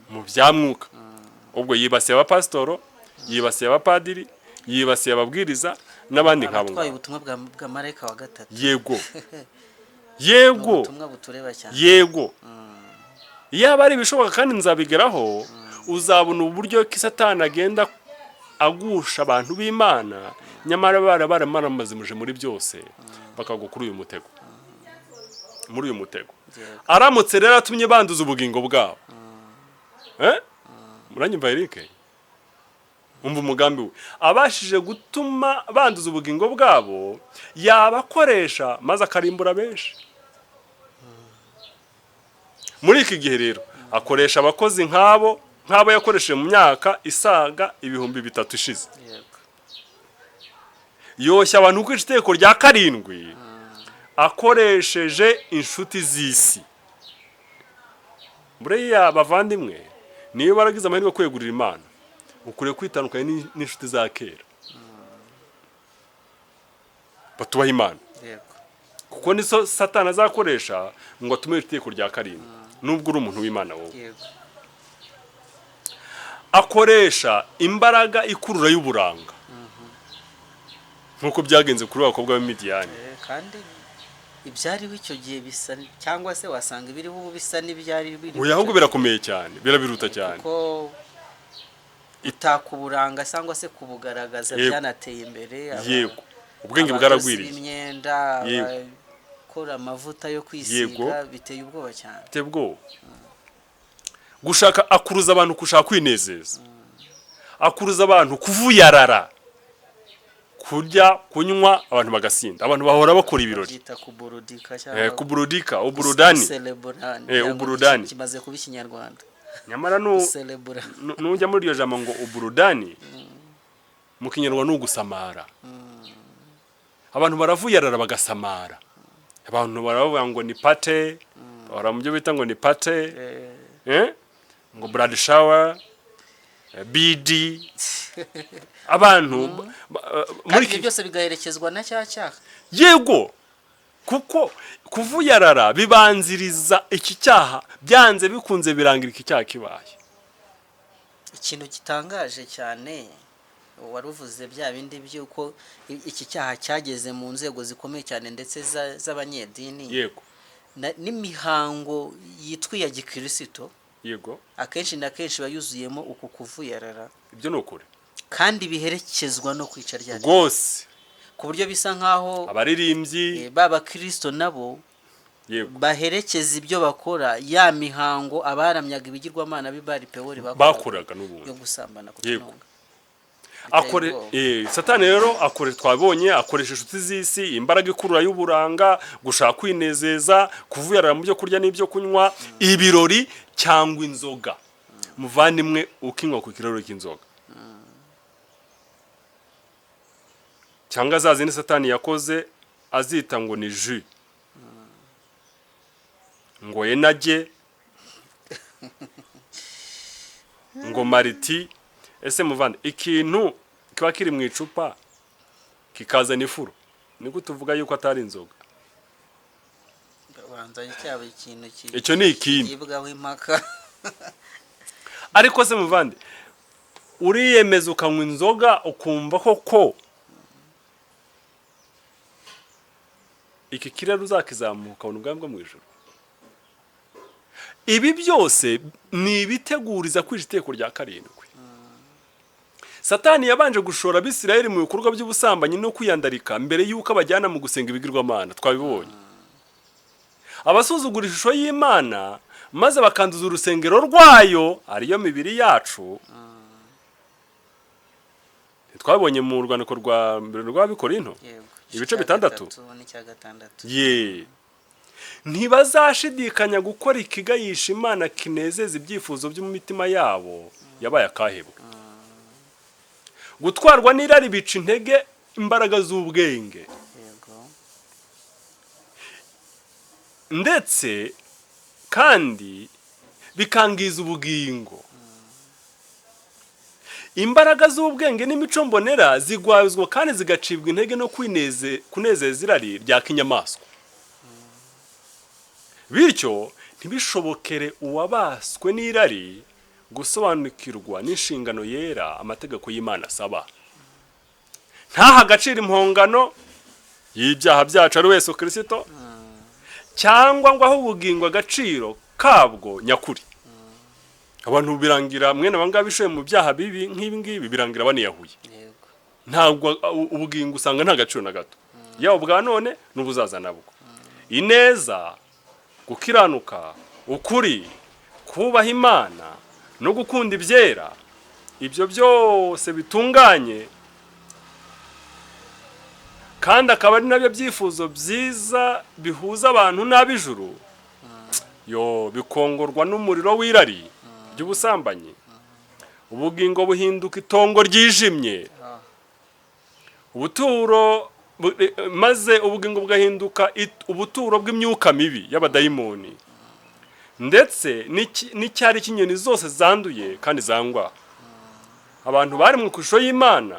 mu bya mwuka. Ubwo yibasiye abapasitoro, yibasiye abapadiri, yibasiye ababwiriza n'abandi nkabo. Atwaye ubutumwa bwa marayika wa gatatu. Yego ubutumwa butureba cyane. Yego. Yaba ari bishoboka kandi nzabigeraho, uzabona uburyo ki Satani agenda agusha abantu b'Imana nyamara baramaramaze muri byose bakagwa kuri uyu mutego. Muri uyu mutego aramutse rero atumye banduza ubugingo bwabo. Muranyumva Eric? Umva umugambi we. Abashije gutuma banduza ubugingo bwabo yabakoresha maze akarimbura benshi. Muri iki gihe rero akoresha abakozi nk'abo yakoresheje mu myaka isaga 3,000 ishize. Yoshya abantu kwica iteko rya 7 akoresheje inshuti z'isi. Buriya bavandimwe niyo baragize amahirwe kwegurira Imana ukure kwitandukanya n'inshuti za kera batubaha Imana. Kuko niso Satani azakoresha ngo atume iteko rya 7 nubwo uri umuntu w'Imana wowe. Akoresha imbaraga ikurura y'uburanga nkuko byagenze kuri abakobwa b'Imidiyani. Kandi ibyari icyo gihe bisa cyangwa se wasanga ibiri ubu bisa n'ibyari biri. Ahubwo birakomeye cyane, birabiruta cyane. Kuko itakuburanga cyangwa se kubugaragaza byanateye imbere. Yego. Ubwenge bwaragwiriye. Imyenda kora amavuta yo kwisiga biteye ubwoba cyane. Biteye ubwoba. Gushaka akuruza abantu kushaka kwinezeza. Akuruza abantu kuvuyarara. Kurya kunywa abantu bagasinda. Abantu bahora bakora ibirori. Kuburudika, uburudani. Uburudani. Kimaze kuba ikinyarwanda. Nyamara nujya muri iyo jambo ngo uburudani mu kinyarwanda no gusamara. Abantu baravuyarara bagasamara. Abantu baravuga ngo ni pate, baramubyo bita ngo ni pate. Ngo blood shower, BD. Abantu muri iki byose bigaherekezwa na cyaha. Yego. Kuko kuvuyarara bibanziriza iki cyaha byanze bikunze birangira iki cyaha kibaye. Ikintu gitangaje cyane waruvuze bya bindi byuko iki cyaha cyageze mu nzego zikomeye cyane ndetse z'abanyedini. Yego. N'imihango yitwiye gikrisito. Yego. Akenshi na kenshi bayuzuyemo uku kuvuyarara. Ibyo no kure. Kandi biherekezwa no kwica rya. Gose. Ku buryo bisa nkaho abaririmbyi bakrisito nabo baherekeza ibyo bakora ya mihango abaramyaga ibigirwamana bibari pewori bakoraga n'ubundi yo gusambana kutunga. Satani rero twabonye akoresha inshuti z'isi, imbaraga ikurura y'uburanga, gushaka kwinezeza, kuvuyarara mu byo kurya n'ibyo kunywa, ibirori cyangwa inzoga. Muvandimwe ukinywa ku kiraro cy'inzoga. Cyangwa zazindi Satani yakoze azita ngo ni jus. Ngo yenage. Ngo mariti. Ese muvande ikintu kiba kiri mu icupa kikazana ifuru. Niko tuvuga yuko atari inzoga. banza cyaba ikintu icyo ni ikindi kibwaho impaka. ariko se muvande uriyemeza ukanywa inzoga ukumva koko iki kirere uzakizamuka ubona ubwami bwo mu ijuru. Ibi byose ni ibiteguriza kwija iteko rya karindwi. Satani yabanje gushora Abisirayeli mu bikorwa by'ubusambanyi no kwiyandarika mbere y'uko abajyana mu gusenga ibigirwamana. Twabibonye abasuzugura ishusho y'Imana maze bakanduza urusengero rwayo ariyo mibiri yacu. Twabonye mu rwandiko rwa mbere rw'Abikorinto ibice 6 ye ntibazashidikanya gukora ikigayisha Imana kinezeza ibyifuzo byo mu mitima yabo yabaye akahebwe. Gutwarwa n'irari bica intege imbaraga z'ubwenge, ndetse kandi bikangiza ubugingo. Imbaraga z'ubwenge n'imico mbonera zigwazwa kandi zigacibwa intege no kunezeza irari rya kinyamaswa. Bityo ntibishobokere uwabaswe n'irari gusobanukirwa n'inshingano yera amategeko y'Imana asaba. Ntaha agaciro impongano y'ibyaha byacu ari wese Kristo, cyangwa ngo aho ubugingo agaciro kabwo nyakuri. Abantu birangira mwene banga bishoye mu byaha bibi nk'ibi ngibi birangira baniyahuye. Ntabwo ubugingo usanga nta gaciro na gato. Yaba bwa none n'ubuzaza nabwo. Ineza, gukiranuka, ukuri, kubaha Imana no gukunda ibyera, ibyo byose bitunganye kandi akaba ari nabyo byifuzo byiza bihuza abantu n'ab'ijuru, yo bikongorwa n'umuriro w'irari by'ubusambanyi. Ubugingo buhinduka itongo ryijimye, ubuturo maze ubugingo bwahinduka ubuturo bw'imyuka mibi y'abadayimoni, ndetse n'icyari cy'inyoni zose zanduye kandi zangwa. Abantu bari mu ishusho y'Imana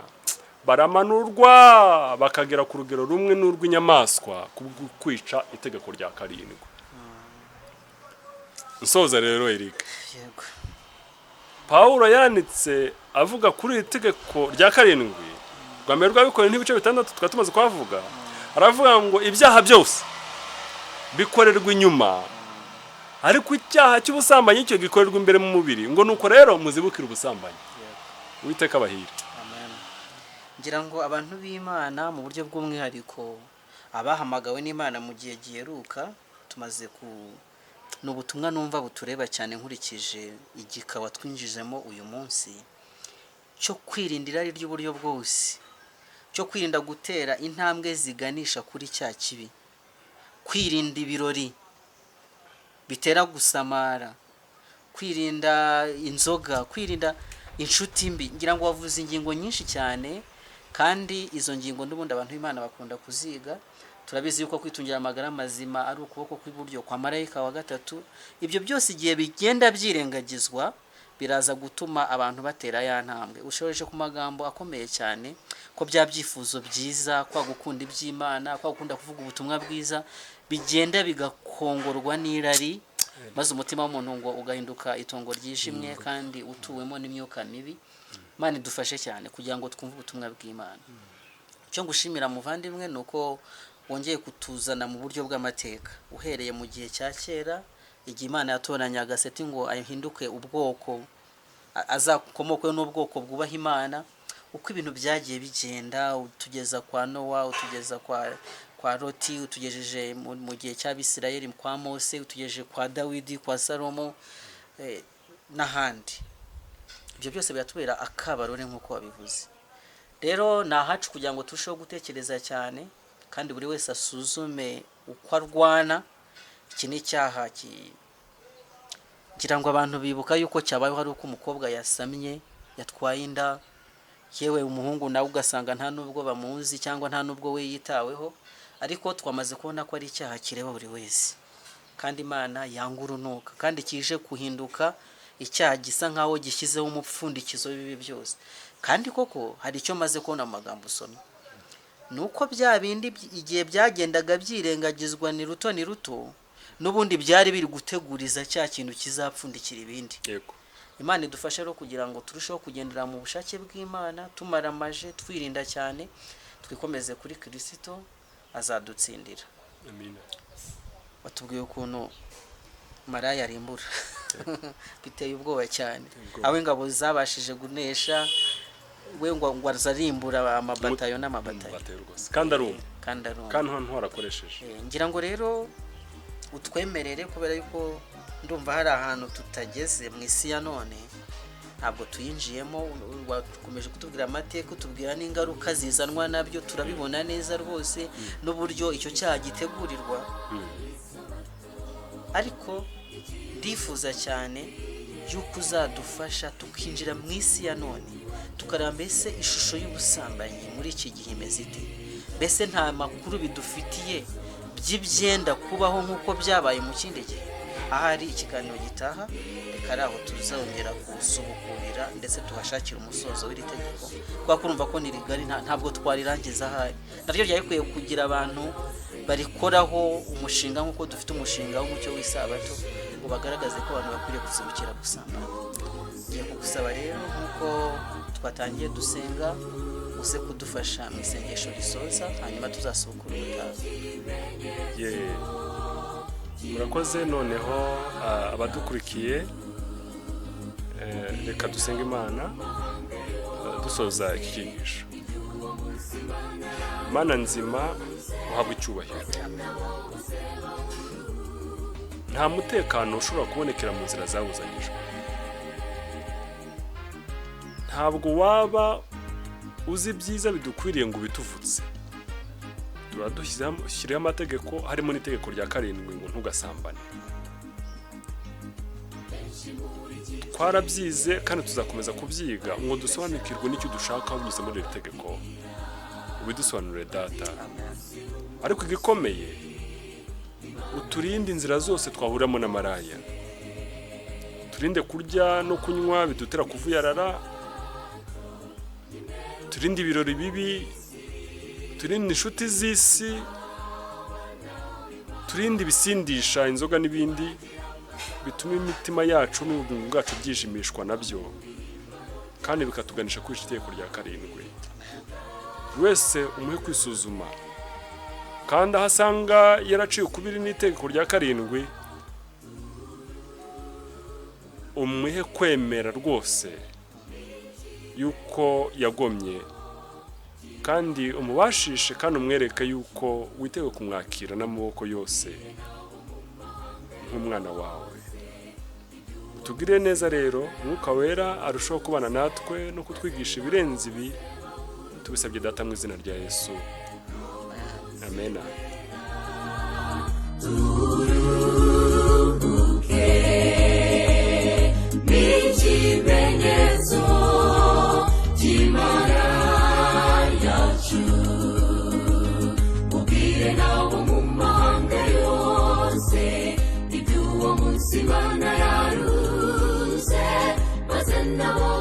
baramanurwa bakagera ku rugero rumwe n'urw'inyamaswa kubwo kwica itegeko rya karindwi. Nsoza rero Eric, Paulo yanditse avuga kuri itegeko rya karindwi rwambere rw'Abikorinto n'ibice 6 twatumaze kwavuga. Aravuga ngo ibyaha byose bikorerwa inyuma, ariko icyaha cy'ubusambanyi cyo gikorerwa imbere mu mubiri. Ngo nuko rero muzibukira ubusambanyi. Uwiteka bahira. Amen. Ngira ngo abantu b'Imana mu buryo bw'umwihariko abahamagawe n'Imana mu gihe giheruka tumaze n'ubutumwa numva butureba cyane nkurikije igikawa twinjijemo uyu munsi cyo kwirinda irari ry'uburyo bwose, cyo kwirinda gutera intambwe ziganisha kuri cya kibi, kwirinda ibirori bitera gusamara, kwirinda inzoga, kwirinda inshuti mbi. Ngira ngo wavuze ingingo nyinshi cyane, kandi izo ngingo n'ubundi abantu b'Imana bakunda kuziga. Turabizi yuko kwitungira amagara mazima ari ukuboko kw'iburyo kwa marayika wa gatatu. Ibyo byose igihe bigenda byirengagizwa biraza gutuma abantu batera ya ntambwe. Ushoreje ku magambo akomeye cyane ko bya byifuzo byiza, kwa gukunda iby'Imana, kwa gukunda kuvuga ubutumwa bwiza bigenda bigakongorwa n'irari, maze umutima w'umuntu ngo ugahinduka itongo ryishimye kandi utuwemo n'imyuka mibi. Imana idufashe cyane kugira ngo twumve ubutumwa bw'Imana. Cyo ngushimira muvandimwe nuko wongeye kutuzana mu buryo bw'amateka, uhereye mu gihe cya kera igihe Imana yatoranyaga Seti ngo ahinduke ubwoko, azakomokwe n'ubwoko bwubaha Imana. Uko ibintu byagiye bigenda utugeza kwa Nowa, utugeza kwa Loti, utugejeje mu gihe cy'Abisirayeli kwa Mose, utugejeje kwa Dawidi, kwa Salomo n'ahandi. Ibyo byose biratubera akabarore nk'uko wabivuze. Rero nahacu kugira ngo turusheho gutekereza cyane, kandi buri wese asuzume uko arwana. Iki ni icyaha kugira ngo abantu bibuka yuko cyabayeho hari uko umukobwa yasamye, yatwaye inda, yewe umuhungu nawe ugasanga nta nubwo bamuzi cyangwa nta nubwo we yitaweho. Ariko twamaze kubona ko ari icyaha kireba buri wese, kandi Imana yanga urunuka, kandi kije kuhinduka icyaha gisa nkaho gishyizeho umupfundikizo w'ibi byose. Kandi koko hari icyo maze kubona mu magambo usomye, nuko bya bindi igihe byagendaga byirengagizwa ni ruto n'ubundi byari biri guteguriza cya kintu kizapfundikira ibindi. yego Imana idufashe rero kugira ngo turusheho kugendera mu bushake bw'Imana, tumaramaje, twirinda cyane, twikomeze kuri Krisito azadutsindira. amina. Watubwiye ukuntu maraya arimbura biteye ubwoba cyane, aho ingabo zabashije gunesha we ngo azarimbura amabatayo n'amabatayo, kandi arumva kandi arumva, kandi hano harakoresheje. ngira ngo rero utwemerere, kubera yuko ndumva hari ahantu tutageze mu isi ya none, ntabwo tuyinjiyemo. Wakomeje kutubwira amateka, utubwira n'ingaruka zizanwa nabyo, turabibona neza rwose n'uburyo icyo cyaha gitegurirwa. Ariko ndifuza cyane yuko uzadufasha tukinjira mu isi ya none, tukareba mbese ishusho y'ubusambanyi muri iki gihe imeze ite, mbese nta makuru bidufitiye by'ibyenda kubaho nk'uko byabaye mu kindi gihe. Ahari ikiganiro gitaha, reka ari aho tuzongera gusubukurira ndetse tubashakira umusozo w'iri tegeko, kuko urumva ko ni rigari, ntabwo twarirangiza. Ahari naryo ryari kugira abantu barikoraho umushinga, nk'uko dufite umushinga w'umucyo w'isabato, ngo bagaragaze ko abantu bakwiriye kuzibukira gusambana. Ngiye kugusaba rero, nk'uko twatangiye dusenga, uze kudufasha mu isengesho risoza, hanyuma tuzasubukura ubutaha. murakoze. Noneho abadukurikiye, reka dusenge Imana dusoza iki cyigisho. Mana nzima, uhabwe icyubahiro. Nta mutekano ushobora kubonekera mu nzira zawuzanyijwe. Ntabwo waba uzi byiza bidukwiriye ngo bituvutse. Turadushyiriyeho amategeko, harimo n'itegeko rya 7 ngo ntugasambane. Twarabyize kandi tuzakomeza kubyiga ngo dusobanukirwe n'icyo dushaka binyuze muri iri tegeko. Ubidusobanurire Data. Ariko igikomeye, uturinde inzira zose twahuriramo na maraya. Turinde kurya no kunywa bidutera kuvuyarara. Turinde ibirori bibi, turinde inshuti z'isi, turinde ibisindisha, inzoga n'ibindi bituma imitima yacu n'ubugingo bwacu byishimishwa nabyo, kandi bikatuganisha kuri itegeko rya 7. Wese umuhe kwisuzuma, kandi ahasanga yaraciye ukubiri n'itegeko rya 7, umuhe kwemera rwose yuko yagomye, kandi umubashishe kandi umwereke yuko witeguye kumwakira n'amaboko yose nk'umwana wawe. Tugire neza rero, Mwuka Wera arushaho kubana natwe no kutwigisha ibirenze ibi, tubisabye Data mu izina rya Yesu, amena. N'ikimenyetso cy'Imana yacu, ubwire nabo mu mahanga yose iby'uwo munsi Imana yaruze, maze nabo